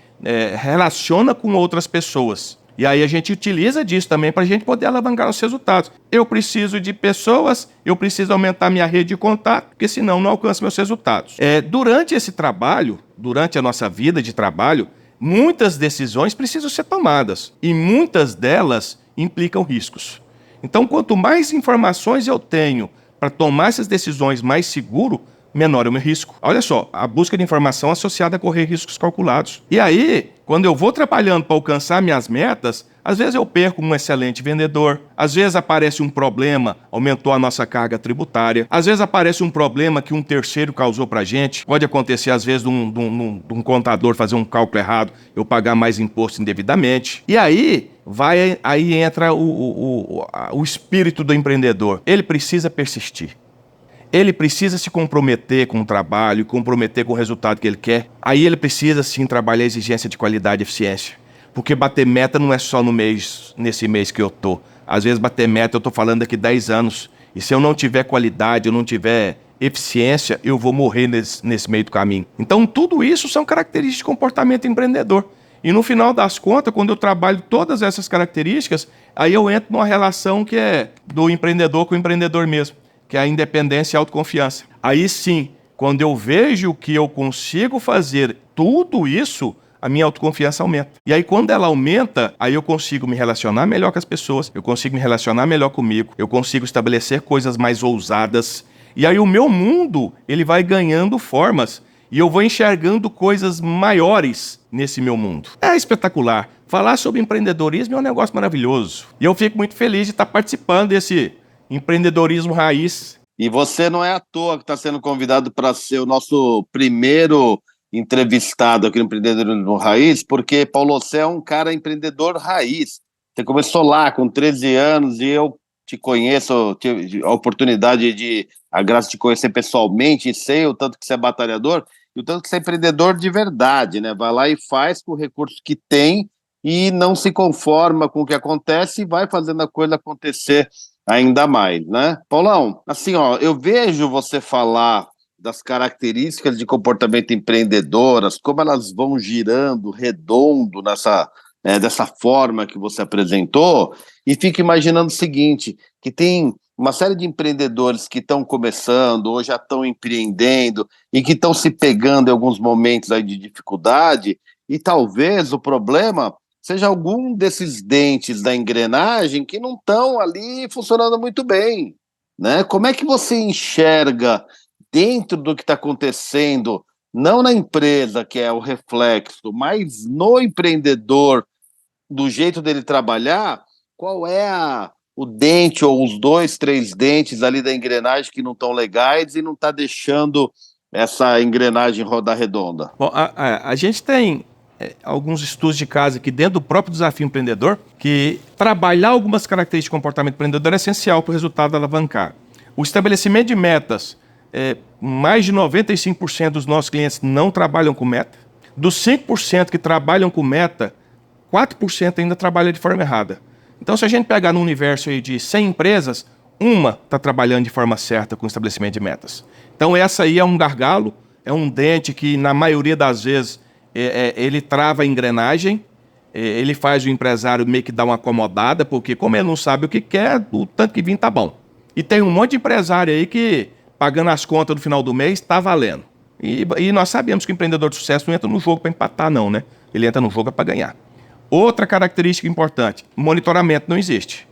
relaciona com outras pessoas. E aí a gente utiliza disso também para a gente poder alavancar os resultados. Eu preciso de pessoas, eu preciso aumentar minha rede de contato, porque senão não alcanço meus resultados. Durante esse trabalho, durante a nossa vida de trabalho, muitas decisões precisam ser tomadas. E muitas delas implicam riscos. Então, quanto mais informações eu tenho para tomar essas decisões mais seguro, menor é o meu risco. Olha só, a busca de informação associada a correr riscos calculados. E aí, quando eu vou trabalhando para alcançar minhas metas, às vezes eu perco um excelente vendedor, às vezes aparece um problema, aumentou a nossa carga tributária, às vezes aparece um problema que um terceiro causou para a gente, pode acontecer às vezes de um contador fazer um cálculo errado, eu pagar mais imposto indevidamente. E aí entra o espírito do empreendedor. Ele precisa persistir. Ele precisa se comprometer com o trabalho, comprometer com o resultado que ele quer. Aí ele precisa, sim, trabalhar a exigência de qualidade e eficiência. Porque bater meta não é só nesse mês que eu tô. Às vezes bater meta eu tô falando daqui 10 anos. E se eu não tiver qualidade, eu não tiver eficiência, eu vou morrer nesse meio do caminho. Então tudo isso são características de comportamento empreendedor. E no final das contas, quando eu trabalho todas essas características, aí eu entro numa relação que é do empreendedor com o empreendedor mesmo, que é a independência e a autoconfiança. Aí sim, quando eu vejo que eu consigo fazer tudo isso, a minha autoconfiança aumenta. E aí quando ela aumenta, aí eu consigo me relacionar melhor com as pessoas, eu consigo me relacionar melhor comigo, eu consigo estabelecer coisas mais ousadas. E aí o meu mundo, ele vai ganhando formas e eu vou enxergando coisas maiores nesse meu mundo. É espetacular. Falar sobre empreendedorismo é um negócio maravilhoso. E eu fico muito feliz de estar participando desse empreendedorismo raiz. E você não é à toa que está sendo convidado para ser o nosso primeiro entrevistado aqui no Empreendedorismo Raiz, porque, Paulo, você é um cara empreendedor raiz. Você começou lá com 13 anos e eu te conheço, tive a oportunidade a graça de te conhecer pessoalmente e sei o tanto que você é batalhador e o tanto que você é empreendedor de verdade, né? Vai lá e faz com o recurso que tem e não se conforma com o que acontece e vai fazendo a coisa acontecer ainda mais, né? Paulão, assim, ó, eu vejo você falar das características de comportamento empreendedoras, como elas vão girando redondo dessa forma que você apresentou, e fico imaginando o seguinte, que tem uma série de empreendedores que estão começando ou já estão empreendendo e que estão se pegando em alguns momentos aí de dificuldade, e talvez o problema seja algum desses dentes da engrenagem que não estão ali funcionando muito bem, né? Como é que você enxerga dentro do que está acontecendo, não na empresa, que é o reflexo, mas no empreendedor, do jeito dele trabalhar, qual é o dente ou os dois, três dentes ali da engrenagem que não estão legais e não está deixando essa engrenagem rodar redonda? Bom, a gente tem alguns estudos de caso aqui dentro do próprio desafio empreendedor que trabalhar algumas características de comportamento empreendedor é essencial para o resultado alavancar. O estabelecimento de metas, mais de 95% dos nossos clientes não trabalham com meta. Dos 5% que trabalham com meta, 4% ainda trabalha de forma errada. Então, se a gente pegar no universo aí de 100 empresas, uma está trabalhando de forma certa com o estabelecimento de metas. Então, essa aí é um gargalo, é um dente que, na maioria das vezes, ele trava a engrenagem, ele faz o empresário meio que dar uma acomodada, porque como ele não sabe o que quer, o tanto que vir tá bom. E tem um monte de empresário aí que, pagando as contas no final do mês, está valendo. E nós sabemos que o empreendedor de sucesso não entra no jogo para empatar, não, né? Ele entra no jogo para ganhar. Outra característica importante, monitoramento não existe.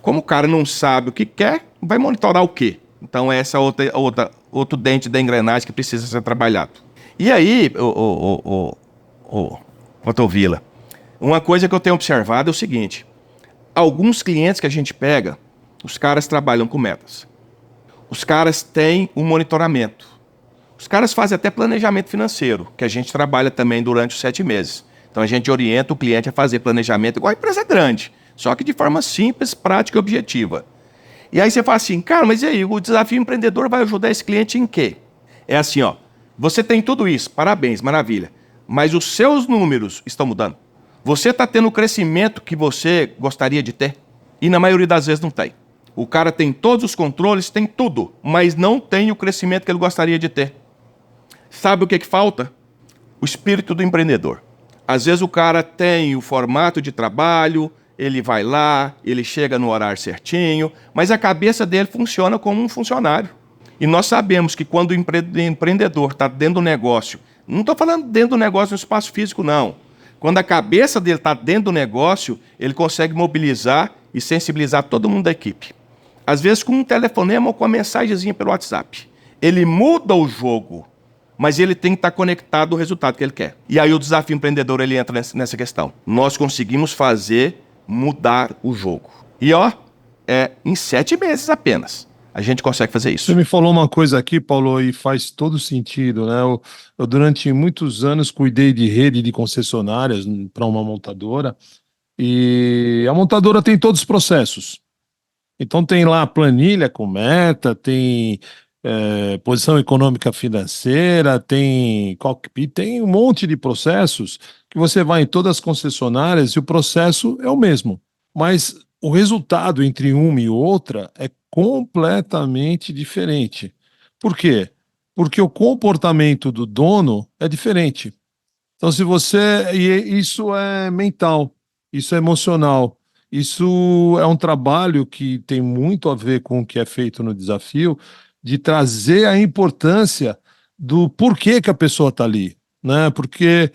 Como o cara não sabe o que quer, vai monitorar o quê? Então essa é outro dente da engrenagem que precisa ser trabalhado. E aí, Vila, uma coisa que eu tenho observado é o seguinte, alguns clientes que a gente pega, os caras trabalham com metas. Os caras têm um monitoramento. Os caras fazem até planejamento financeiro, que a gente trabalha também durante os 7 meses. Então a gente orienta o cliente a fazer planejamento igual a empresa grande, só que de forma simples, prática e objetiva. E aí você fala assim, cara, mas e aí, o desafio empreendedor vai ajudar esse cliente em quê? É assim, ó, você tem tudo isso, parabéns, maravilha, mas os seus números estão mudando. Você está tendo o crescimento que você gostaria de ter? E na maioria das vezes não tem. O cara tem todos os controles, tem tudo, mas não tem o crescimento que ele gostaria de ter. Sabe o que falta? O espírito do empreendedor. Às vezes o cara tem o formato de trabalho, ele vai lá, ele chega no horário certinho, mas a cabeça dele funciona como um funcionário. E nós sabemos que quando o empreendedor está dentro do negócio, não estou falando dentro do negócio no espaço físico, não. Quando a cabeça dele está dentro do negócio, ele consegue mobilizar e sensibilizar todo mundo da equipe. Às vezes com um telefonema ou com uma mensagenzinha pelo WhatsApp. Ele muda o jogo, mas ele tem que estar conectado ao resultado que ele quer. E aí o desafio empreendedor ele entra nessa questão. Nós conseguimos fazer mudar o jogo. E em 7 meses apenas, a gente consegue fazer isso. Você me falou uma coisa aqui, Paulo, e faz todo sentido, né? Eu durante muitos anos cuidei de rede de concessionárias para uma montadora, e a montadora tem todos os processos. Então tem lá a planilha com meta, tem posição econômica financeira, tem cockpit, tem um monte de processos que você vai em todas as concessionárias e o processo é o mesmo. Mas o resultado entre uma e outra é completamente diferente. Por quê? Porque o comportamento do dono é diferente. Então, isso é mental, isso é emocional. Isso é um trabalho que tem muito a ver com o que é feito no desafio, de trazer a importância do porquê que a pessoa está ali, né? Porque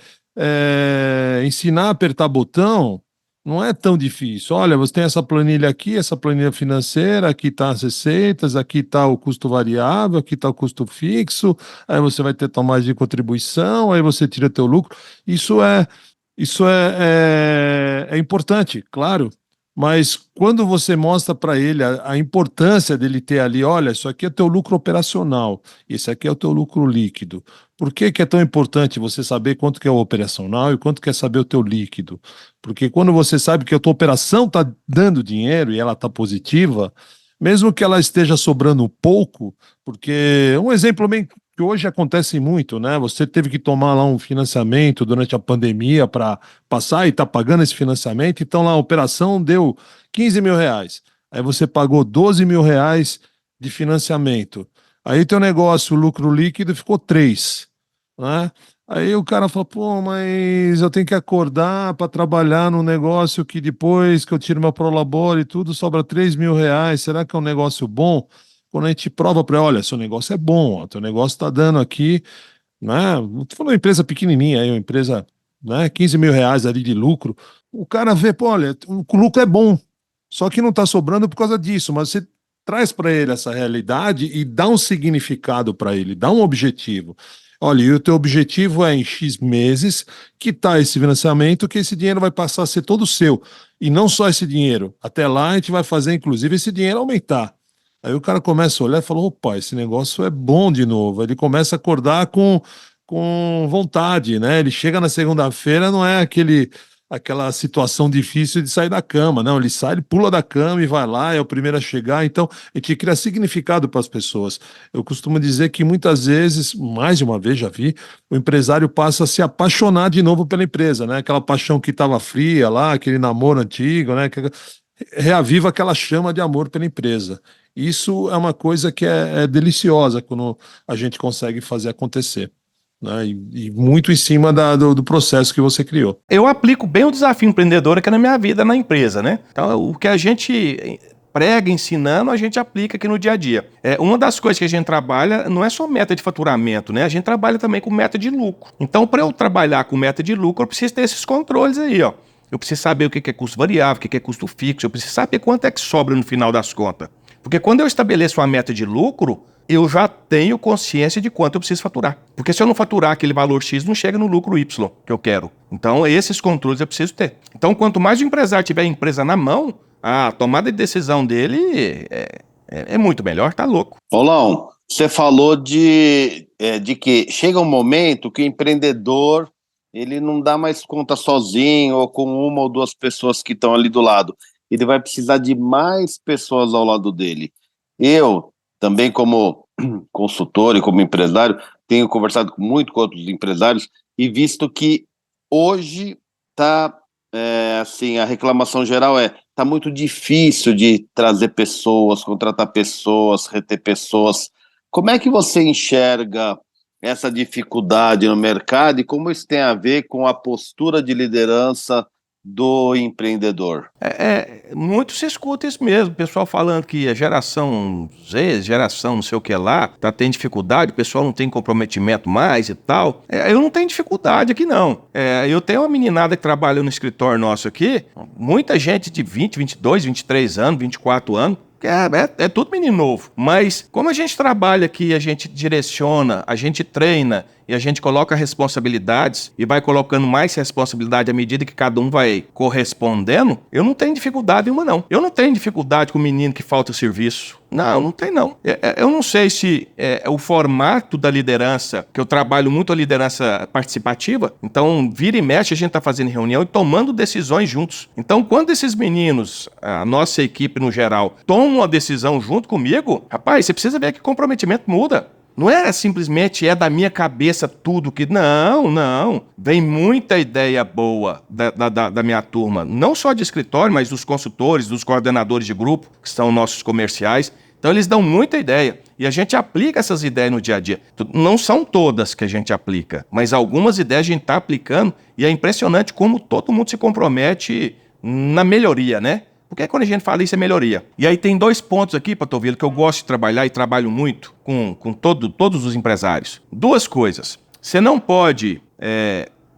ensinar a apertar botão não é tão difícil. Olha, você tem essa planilha aqui, essa planilha financeira, aqui está as receitas, aqui está o custo variável, aqui está o custo fixo, aí você vai ter tomada de contribuição, aí você tira teu lucro. Isso é importante, claro. Mas quando você mostra para ele a importância dele ter ali, olha, isso aqui é teu lucro operacional, esse aqui é o teu lucro líquido. Por que é tão importante você saber quanto que é o operacional e quanto que é saber o teu líquido? Porque quando você sabe que a tua operação está dando dinheiro e ela está positiva, mesmo que ela esteja sobrando pouco, porque um exemplo bem que hoje acontece muito, né? Você teve que tomar lá um financiamento durante a pandemia para passar e está pagando esse financiamento, então lá a operação deu 15 mil reais. Aí você pagou 12 mil reais de financiamento. Aí teu negócio, o lucro líquido ficou 3, né? Aí o cara fala, pô, mas eu tenho que acordar para trabalhar num negócio que depois que eu tiro meu prolabore e tudo, sobra R$ 3.000. Será que é um negócio bom? Quando a gente prova para ele, olha, seu negócio é bom, ó, teu negócio está dando aqui, né? Não tô falando de uma empresa pequenininha, aí, uma empresa, né, R$ 15.000 ali de lucro. O cara vê, pô, olha, o lucro é bom, só que não está sobrando por causa disso, mas você traz para ele essa realidade e dá um significado para ele, dá um objetivo. Olha, e o teu objetivo é em X meses quitar esse financiamento, que esse dinheiro vai passar a ser todo seu. E não só esse dinheiro. Até lá a gente vai fazer, inclusive, esse dinheiro aumentar. Aí o cara começa a olhar e fala: opa, esse negócio é bom de novo. Ele começa a acordar com vontade, né? Ele chega na segunda-feira, não é aquela situação difícil de sair da cama, não. Ele sai, ele pula da cama e vai lá, é o primeiro a chegar. Então, a gente cria significado para as pessoas. Eu costumo dizer que muitas vezes, mais de uma vez já vi, o empresário passa a se apaixonar de novo pela empresa, né? Aquela paixão que estava fria lá, aquele namoro antigo, né? Reaviva aquela chama de amor pela empresa. Isso é uma coisa que é deliciosa quando a gente consegue fazer acontecer, né? E muito em cima do processo que você criou. Eu aplico bem o desafio empreendedor aqui na minha vida, na empresa, né? Então, o que a gente prega ensinando, a gente aplica aqui no dia a dia. Uma das coisas que a gente trabalha não é só meta de faturamento, né? A gente trabalha também com meta de lucro. Então, para eu trabalhar com meta de lucro, eu preciso ter esses controles aí, ó. Eu preciso saber o que é custo variável, o que é custo fixo, eu preciso saber quanto é que sobra no final das contas. Porque quando eu estabeleço uma meta de lucro, eu já tenho consciência de quanto eu preciso faturar. Porque se eu não faturar aquele valor X, não chega no lucro Y que eu quero. Então, esses controles eu preciso ter. Então, quanto mais o empresário tiver a empresa na mão, a tomada de decisão dele é muito melhor, tá louco. Paulão, você falou de que chega um momento que o empreendedor ele não dá mais conta sozinho ou com uma ou duas pessoas que estão ali do lado. Ele vai precisar de mais pessoas ao lado dele. Eu, também como consultor e como empresário, tenho conversado muito com outros empresários e visto que hoje está, assim, a reclamação geral está muito difícil de trazer pessoas, contratar pessoas, reter pessoas. Como é que você enxerga essa dificuldade no mercado e como isso tem a ver com a postura de liderança do empreendedor? Muito se escuta isso mesmo, o pessoal falando que a geração Z, geração não sei o que lá, tá tendo dificuldade, o pessoal não tem comprometimento mais e tal. Eu não tenho dificuldade aqui não. Eu tenho uma meninada que trabalha no escritório nosso aqui, muita gente de 20, 22, 23 anos, 24 anos, é tudo menino novo. Mas como a gente trabalha aqui, a gente direciona, a gente treina e a gente coloca responsabilidades e vai colocando mais responsabilidade à medida que cada um vai correspondendo, eu não tenho dificuldade nenhuma, não. Eu não tenho dificuldade com o menino que falta o serviço. Não tem não. Eu não sei se é o formato da liderança, que eu trabalho muito a liderança participativa, então vira e mexe a gente está fazendo reunião e tomando decisões juntos. Então quando esses meninos, a nossa equipe no geral, tomam uma decisão junto comigo, rapaz, você precisa ver que comprometimento muda. Não é simplesmente da minha cabeça tudo que... Não. Vem muita ideia boa da minha turma. Não só de escritório, mas dos consultores, dos coordenadores de grupo, que são nossos comerciais. Então eles dão muita ideia. E a gente aplica essas ideias no dia a dia. Não são todas que a gente aplica, mas algumas ideias a gente está aplicando. E é impressionante como todo mundo se compromete na melhoria, né? Porque quando a gente fala isso é melhoria. E aí tem 2 pontos aqui, Patovilo, que eu gosto de trabalhar e trabalho muito com todos os empresários. 2 coisas. Você não pode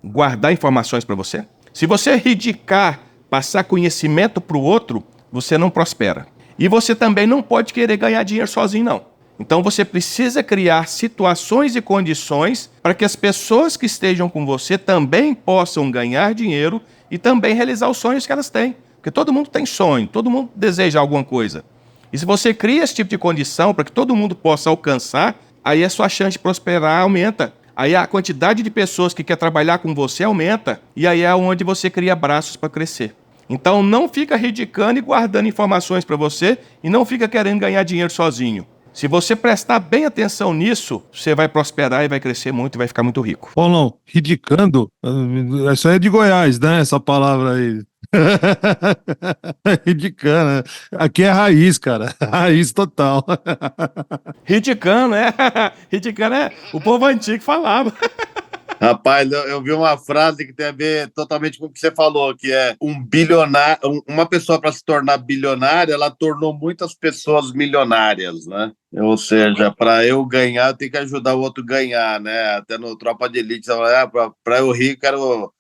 guardar informações para você. Se você ridicar, passar conhecimento para o outro, você não prospera. E você também não pode querer ganhar dinheiro sozinho, não. Então você precisa criar situações e condições para que as pessoas que estejam com você também possam ganhar dinheiro e também realizar os sonhos que elas têm. Porque todo mundo tem sonho, todo mundo deseja alguma coisa. E se você cria esse tipo de condição para que todo mundo possa alcançar, aí a sua chance de prosperar aumenta. Aí a quantidade de pessoas que quer trabalhar com você aumenta. E aí é onde você cria braços para crescer. Então não fica ridicando e guardando informações para você e não fica querendo ganhar dinheiro sozinho. Se você prestar bem atenção nisso, você vai prosperar e vai crescer muito e vai ficar muito rico. Paulão, ridicando, isso aí é de Goiás, né? Essa palavra aí. Ridicando. Aqui é raiz, cara. Raiz total. Ridicando, Ridicando o povo antigo falava. Rapaz, eu vi uma frase que tem a ver totalmente com o que você falou, que é um bilionário, uma pessoa para se tornar bilionária, ela tornou muitas pessoas milionárias, né? Ou seja, para eu ganhar, eu tenho que ajudar o outro a ganhar, né? Até no Tropa de Elite, para eu rir, quero,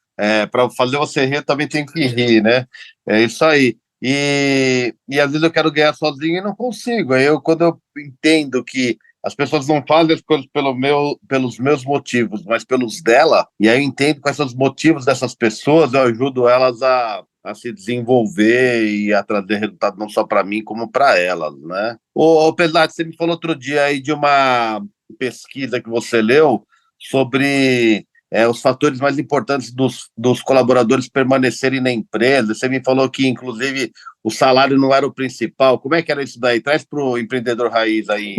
para fazer você rir, eu também tenho que rir, né? É isso aí. E às vezes eu quero ganhar sozinho e não consigo. Quando eu entendo que as pessoas não fazem as coisas pelos meus motivos, mas pelos dela, e aí eu entendo quais são os motivos dessas pessoas, eu ajudo elas a se desenvolver e a trazer resultado não só para mim, como para elas, né? Ô, Pesati, você me falou outro dia aí de uma pesquisa que você leu sobre os fatores mais importantes dos colaboradores permanecerem na empresa. Você me falou que, inclusive, o salário não era o principal. Como é que era isso daí? Traz para o empreendedor raiz aí.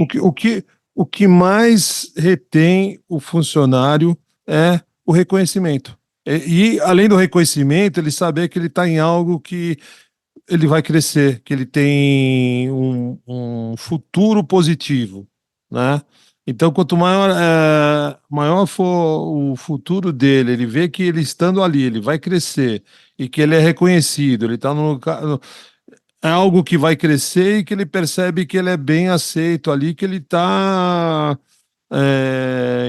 O que mais retém o funcionário é o reconhecimento. Além do reconhecimento, ele saber que ele está em algo que ele vai crescer, que ele tem um futuro positivo, né? Então, quanto maior for o futuro dele, ele vê que ele estando ali, ele vai crescer e que ele é reconhecido, ele está no lugar, é algo que vai crescer e que ele percebe que ele é bem aceito ali, que ele está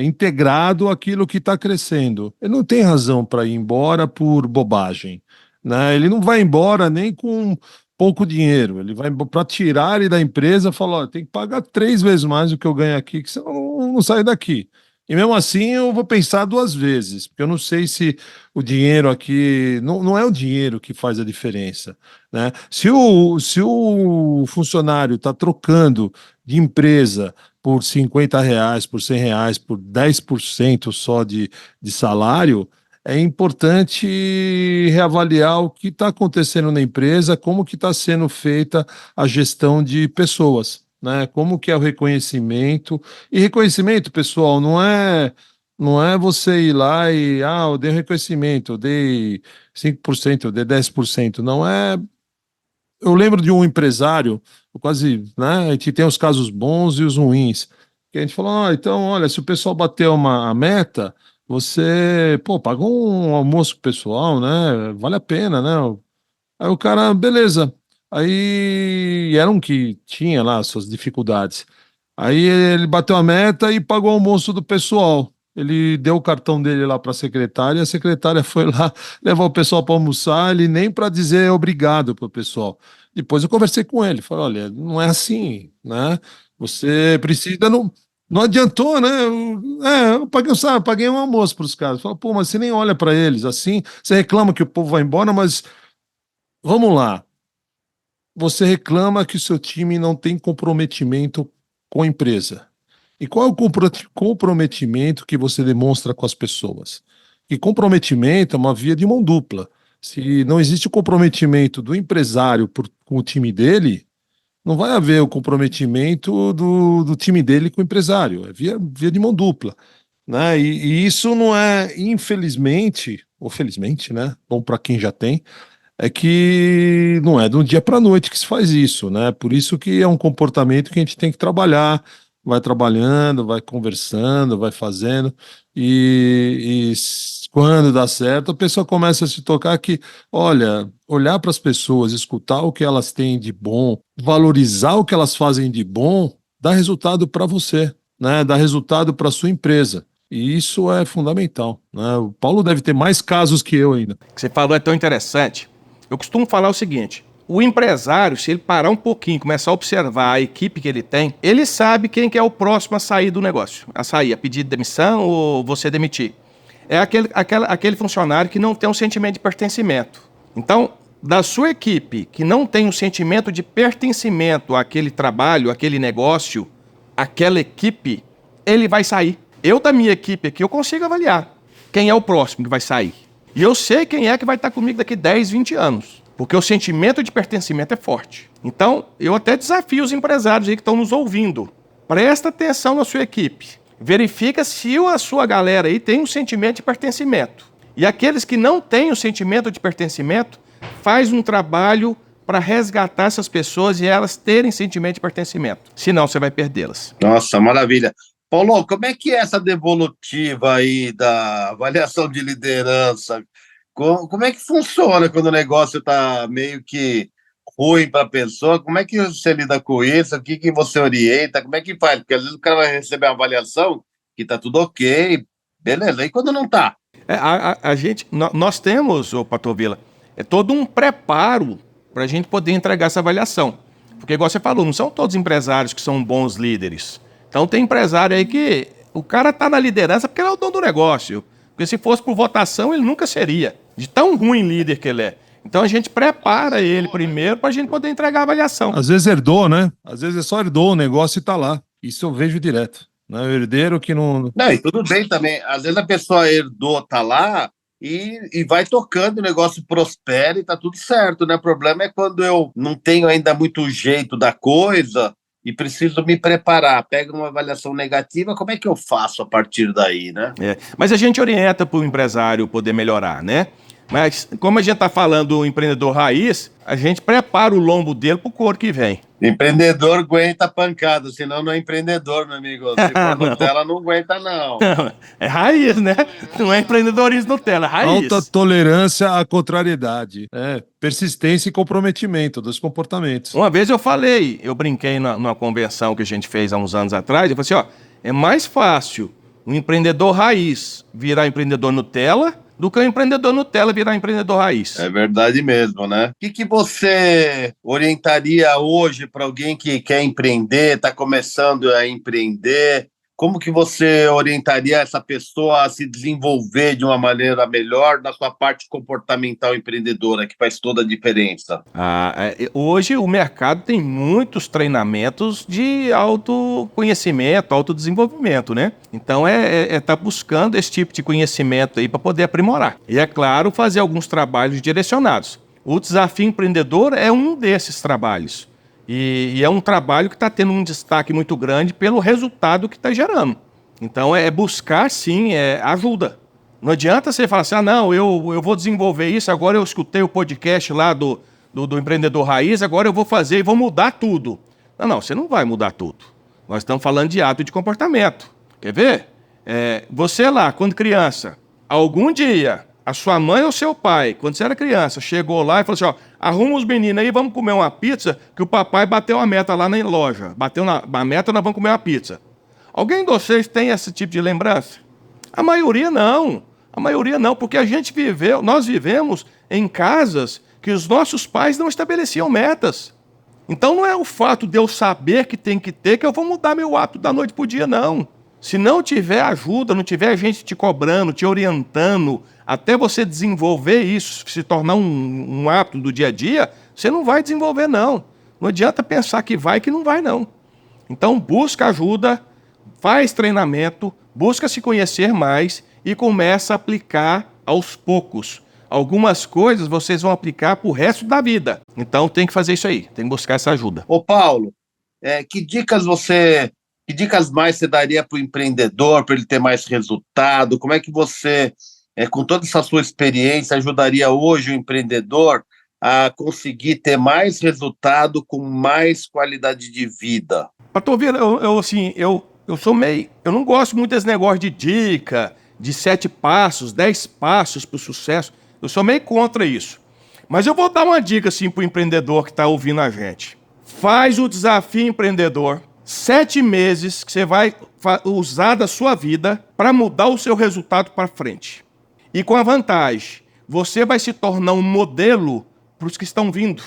integrado àquilo que está crescendo. Ele não tem razão para ir embora por bobagem, né? Ele não vai embora nem com pouco dinheiro. Ele vai para tirar ele da empresa e falar: "Ó, tem que pagar 3 vezes mais do que eu ganho aqui, que senão eu não saio daqui." E mesmo assim eu vou pensar 2 vezes, porque eu não sei se o dinheiro aqui. Não é o dinheiro que faz a diferença, né? Se o funcionário está trocando de empresa por R$ 50, por R$ 100, por 10% só de salário, é importante reavaliar o que está acontecendo na empresa, como que está sendo feita a gestão de pessoas, né? Como que é o reconhecimento. E reconhecimento, pessoal, não é você ir lá e, eu dei um reconhecimento, eu dei 5%, eu dei 10%. Não é. Eu lembro de um empresário, quase, né? A gente tem os casos bons e os ruins. Que a gente falou: então, olha, se o pessoal bater a meta, você, pô, paga um almoço pro pessoal, né? Vale a pena, né? Aí o cara, beleza. Aí era um que tinha lá suas dificuldades. Aí ele bateu a meta e pagou o almoço do pessoal. Ele deu o cartão dele lá para a secretária foi lá levar o pessoal para almoçar, ele nem para dizer obrigado para o pessoal. Depois eu conversei com ele, falei: olha, não é assim, né? Você precisa, não adiantou, né? Eu paguei, sabe, paguei um almoço para os caras. Fala: pô, mas você nem olha para eles assim, você reclama que o povo vai embora, mas vamos lá. Você reclama que o seu time não tem comprometimento com a empresa. E qual é o comprometimento que você demonstra com as pessoas? E comprometimento é uma via de mão dupla. Se não existe o comprometimento do empresário com o time dele, não vai haver o comprometimento do time dele com o empresário. É via de mão dupla, né? E isso não é, infelizmente, ou felizmente, né? Bom para quem já tem, é que não é de um dia para a noite que se faz isso, né? Por isso que é um comportamento que a gente tem que trabalhar, vai trabalhando, vai conversando, vai fazendo, quando dá certo, a pessoa começa a se tocar que, olha, olhar para as pessoas, escutar o que elas têm de bom, valorizar o que elas fazem de bom, dá resultado para você, né? Dá resultado para sua empresa. E isso é fundamental, né? O Paulo deve ter mais casos que eu ainda. O que você falou é tão interessante. Eu costumo falar o seguinte: o empresário, se ele parar um pouquinho, começar a observar a equipe que ele tem, ele sabe quem que é o próximo a sair do negócio, a pedir demissão ou você demitir. É aquele funcionário que não tem um sentimento de pertencimento. Então, da sua equipe que não tem um sentimento de pertencimento àquele trabalho, àquele negócio, àquela equipe, ele vai sair. Eu, da minha equipe aqui, eu consigo avaliar quem é o próximo que vai sair. E eu sei quem é que vai estar comigo daqui 10, 20 anos. Porque o sentimento de pertencimento é forte. Então, eu até desafio os empresários aí que estão nos ouvindo. Presta atenção na sua equipe. Verifica se a sua galera aí tem um sentimento de pertencimento. E aqueles que não têm o sentimento de pertencimento, faz um trabalho para resgatar essas pessoas e elas terem sentimento de pertencimento. Senão, você vai perdê-las. Nossa, maravilha. Paulo, como é que é essa devolutiva aí da avaliação de liderança? Como é que funciona quando o negócio está meio que ruim para a pessoa? Como é que você lida com isso? O que que você orienta? Como é que faz? Porque às vezes o cara vai receber uma avaliação que está tudo ok, beleza. E quando não está? Nós temos, ô Patovila, todo um preparo para a gente poder entregar essa avaliação. Porque, igual você falou, não são todos empresários que são bons líderes. Então, tem empresário aí que o cara tá na liderança porque ele é o dono do negócio. Porque se fosse por votação, ele nunca seria. De tão ruim líder que ele é. Então, a gente prepara ele primeiro para a gente poder entregar a avaliação. Às vezes herdou, né? Às vezes é só herdou o negócio e tá lá. Isso eu vejo direto. Né? O herdeiro que não. Não, e tudo bem também. Às vezes a pessoa herdou, tá lá e vai tocando, o negócio prospera e tá tudo certo, né? O problema é quando eu não tenho ainda muito jeito da coisa e preciso me preparar. Pega uma avaliação negativa, como é que eu faço a partir daí, né? Mas a gente orienta para o empresário poder melhorar, né? Mas como a gente está falando do empreendedor raiz, a gente prepara o lombo dele para o couro que vem. Empreendedor aguenta pancada, senão não é empreendedor, meu amigo. Se for Não. Nutella, não aguenta, não. É raiz, né? Não é empreendedorismo Nutella, é raiz. Alta tolerância à contrariedade. Persistência e comprometimento dos comportamentos. Uma vez eu brinquei numa convenção que a gente fez há uns anos atrás, eu falei assim, ó, é mais fácil um empreendedor raiz virar empreendedor Nutella do que um empreendedor Nutella virar empreendedor raiz. É verdade mesmo, né? O que você orientaria hoje para alguém que quer empreender, está começando a empreender? Como que você orientaria essa pessoa a se desenvolver de uma maneira melhor na sua parte comportamental empreendedora, que faz toda a diferença? Hoje o mercado tem muitos treinamentos de autoconhecimento, autodesenvolvimento, né? Então tá buscando esse tipo de conhecimento aí para poder aprimorar. E é claro, fazer alguns trabalhos direcionados. O desafio empreendedor é um desses trabalhos. E é um trabalho que está tendo um destaque muito grande pelo resultado que está gerando. Então, é buscar, sim, ajuda. Não adianta você falar assim, não, eu vou desenvolver isso, agora eu escutei o podcast lá do Empreendedor Raiz, agora eu vou fazer e vou mudar tudo. Não, você não vai mudar tudo. Nós estamos falando de hábito de comportamento. Quer ver? Você lá, quando criança, algum dia, a sua mãe ou seu pai, quando você era criança, chegou lá e falou assim, ó, arruma os meninos aí, vamos comer uma pizza, que o papai bateu a meta lá na loja. Bateu a meta, nós vamos comer uma pizza. Alguém de vocês tem esse tipo de lembrança? A maioria não. A maioria não, porque nós vivemos em casas que os nossos pais não estabeleciam metas. Então não é o fato de eu saber que tem que ter que eu vou mudar meu hábito da noite para o dia, não. Se não tiver ajuda, não tiver gente te cobrando, te orientando, até você desenvolver isso, se tornar um hábito do dia a dia, você não vai desenvolver, não. Não adianta pensar que não vai, não. Então, busca ajuda, faz treinamento, busca se conhecer mais e começa a aplicar aos poucos. Algumas coisas vocês vão aplicar para o resto da vida. Então, tem que fazer isso aí, tem que buscar essa ajuda. Ô, Paulo, que dicas mais você daria para o empreendedor, para ele ter mais resultado? Como é que você, com toda essa sua experiência, ajudaria hoje o empreendedor a conseguir ter mais resultado com mais qualidade de vida? Patovila, eu sou meio... Eu não gosto muito desse negócio de dica, de 7 passos, 10 passos para o sucesso. Eu sou meio contra isso. Mas eu vou dar uma dica assim, para o empreendedor que está ouvindo a gente. Faz o desafio empreendedor. 7 meses que você vai usar da sua vida para mudar o seu resultado para frente. E com a vantagem, você vai se tornar um modelo para os que estão vindo.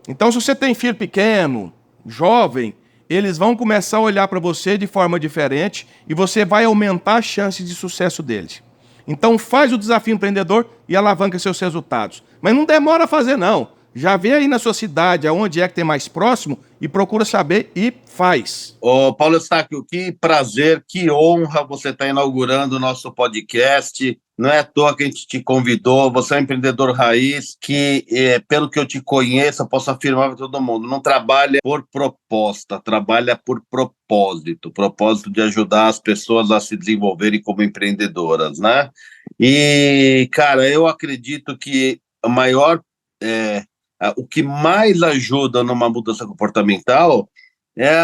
Então, se você tem filho pequeno, jovem, eles vão começar a olhar para você de forma diferente e você vai aumentar a chance de sucesso deles. Então, faz o desafio empreendedor e alavanca seus resultados. Mas não demora a fazer, não. Já vê aí na sua cidade aonde é que tem mais próximo e procura saber e faz. Ô, Paulo Eustáquio, que prazer, que honra você estar inaugurando o nosso podcast. Não é à toa que a gente te convidou. Você é um empreendedor raiz que, pelo que eu te conheço, eu posso afirmar para todo mundo, não trabalha por proposta, trabalha por propósito. Propósito de ajudar as pessoas a se desenvolverem como empreendedoras, né? E, cara, eu acredito que o que mais ajuda numa mudança comportamental É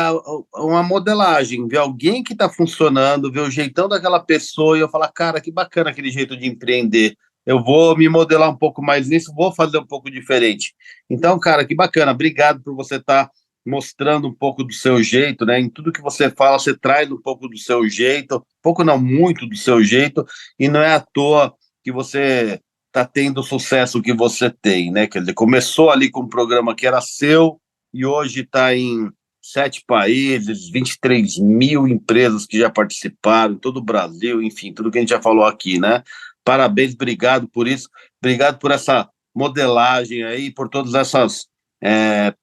uma modelagem, ver alguém que está funcionando, ver o jeitão daquela pessoa e eu falar, cara, que bacana aquele jeito de empreender. Eu vou me modelar um pouco mais nisso, vou fazer um pouco diferente. Então, cara, que bacana. Obrigado por você estar mostrando um pouco do seu jeito, né? Em tudo que você fala, você traz um pouco do seu jeito, pouco não, muito do seu jeito, e não é à toa que você está tendo o sucesso que você tem, né? Quer dizer, começou ali com um programa que era seu e hoje está em 7 países, 23 mil empresas que já participaram, em todo o Brasil, enfim, tudo que a gente já falou aqui, né? Parabéns, obrigado por isso, obrigado por essa modelagem aí, por todas essas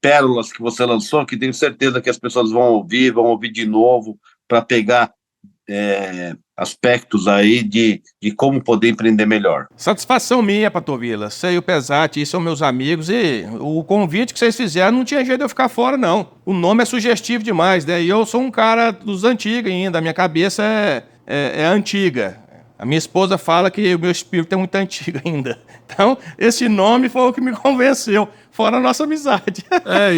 pérolas que você lançou, que tenho certeza que as pessoas vão ouvir de novo, para pegar aspectos aí de como poder empreender melhor. Satisfação minha, Patovila. Você e o Pesati são meus amigos e o convite que vocês fizeram não tinha jeito de eu ficar fora, não. O nome é sugestivo demais, né? E eu sou um cara dos antigos ainda, a minha cabeça é antiga. A minha esposa fala que o meu espírito é muito antigo ainda. Então, esse nome foi o que me convenceu, fora a nossa amizade.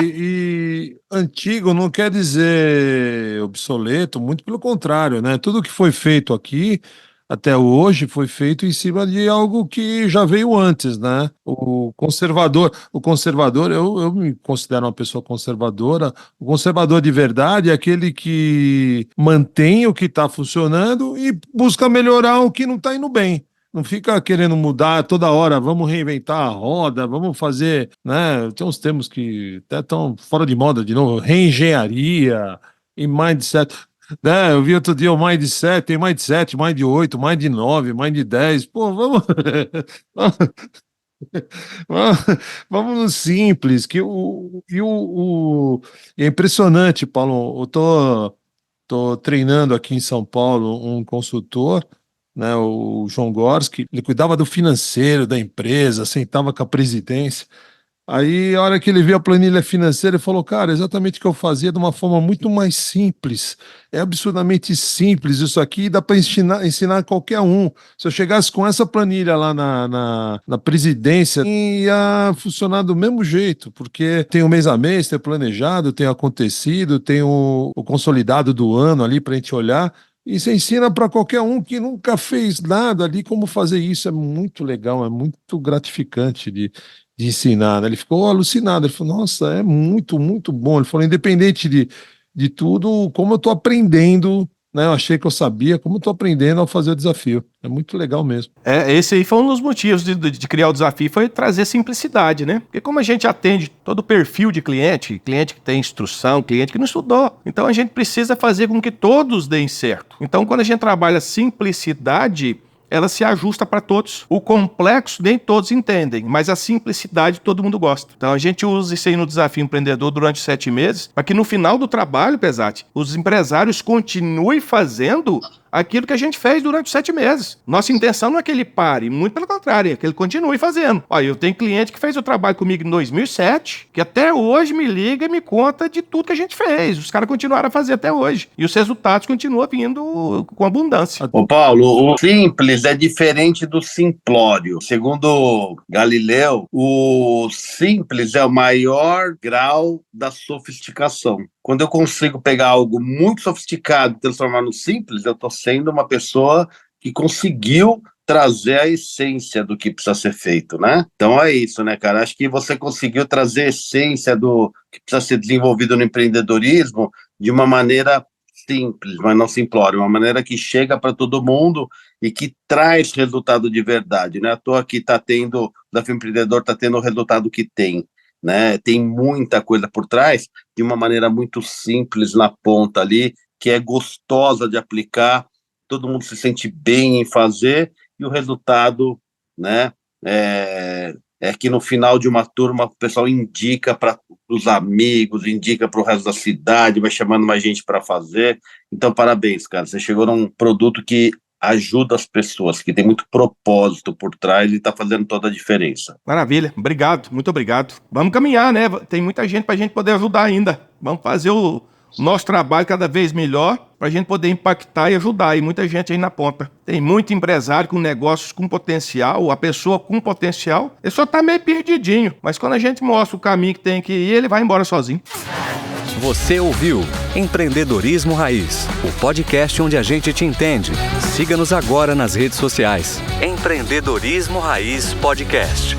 E antigo não quer dizer obsoleto, muito pelo contrário, né? Tudo que foi feito aqui até hoje foi feito em cima de algo que já veio antes, né? O conservador, eu me considero uma pessoa conservadora. O conservador de verdade é aquele que mantém o que está funcionando e busca melhorar o que não está indo bem. Não fica querendo mudar toda hora, vamos reinventar a roda, vamos fazer, né? Tem uns termos que até estão fora de moda de novo, reengenharia e mindset. Né? Eu vi outro dia o mindset, tem mindset, mind 8, mind 9, mind 10. Pô, vamos. Vamos vamos no simples, e é impressionante, Paulo. Eu tô treinando aqui em São Paulo um consultor, né, o João Gorski. Ele cuidava do financeiro da empresa, sentava com a presidência. Aí, a hora que ele viu a planilha financeira, ele falou, cara, exatamente o que eu fazia de uma forma muito mais simples. É absurdamente simples isso aqui, dá para ensinar qualquer um. Se eu chegasse com essa planilha lá na presidência, ia funcionar do mesmo jeito, porque tem o mês a mês, tem o planejado, tem o acontecido, tem o consolidado do ano ali para a gente olhar. E você ensina para qualquer um que nunca fez nada ali como fazer isso. É muito legal, é muito gratificante de ensinar, né? Ele ficou alucinado, ele falou, nossa, é muito, muito bom. Ele falou, independente de tudo, como eu estou aprendendo, né? Eu achei que eu sabia, como eu estou aprendendo ao fazer o desafio. É muito legal mesmo. Esse aí foi um dos motivos de criar o desafio, foi trazer simplicidade, né? Porque como a gente atende todo o perfil de cliente que tem instrução, cliente que não estudou, então a gente precisa fazer com que todos deem certo. Então quando a gente trabalha simplicidade, ela se ajusta para todos. O complexo nem todos entendem, mas a simplicidade todo mundo gosta. Então a gente usa isso aí no Desafio Empreendedor durante 7 meses, para que no final do trabalho, Pesati, os empresários continuem fazendo aquilo que a gente fez durante 7 meses. Nossa intenção não é que ele pare, muito pelo contrário, é que ele continue fazendo. Olha, eu tenho cliente que fez o trabalho comigo em 2007, que até hoje me liga e me conta de tudo que a gente fez. Os caras continuaram a fazer até hoje. E os resultados continuam vindo com abundância. Ô Paulo, o simples é diferente do simplório. Segundo Galileu, o simples é o maior grau da sofisticação. Quando eu consigo pegar algo muito sofisticado e transformar no simples, eu estou sendo uma pessoa que conseguiu trazer a essência do que precisa ser feito, né? Então é isso, né, cara? Acho que você conseguiu trazer a essência do que precisa ser desenvolvido no empreendedorismo de uma maneira simples, mas não simplória, uma maneira que chega para todo mundo e que traz resultado de verdade, né? À toa que está tendo, o Desafio Empreendedor está tendo o resultado que tem, né? Tem muita coisa por trás, de uma maneira muito simples na ponta ali, que é gostosa de aplicar, todo mundo se sente bem em fazer, e o resultado, né, é que no final de uma turma o pessoal indica para os amigos, indica para o resto da cidade, vai chamando mais gente para fazer. Então, parabéns, cara, você chegou num produto que ajuda as pessoas, que tem muito propósito por trás e está fazendo toda a diferença. Maravilha, obrigado, muito obrigado. Vamos caminhar, né? Tem muita gente para a gente poder ajudar ainda. Vamos fazer o nosso trabalho cada vez melhor para a gente poder impactar e ajudar. E muita gente aí na ponta. Tem muito empresário com negócios com potencial, a pessoa com potencial, ele só está meio perdidinho. Mas quando a gente mostra o caminho que tem que ir, ele vai embora sozinho. Você ouviu Empreendedorismo Raiz, o podcast onde a gente te entende. Siga-nos agora nas redes sociais. Empreendedorismo Raiz Podcast.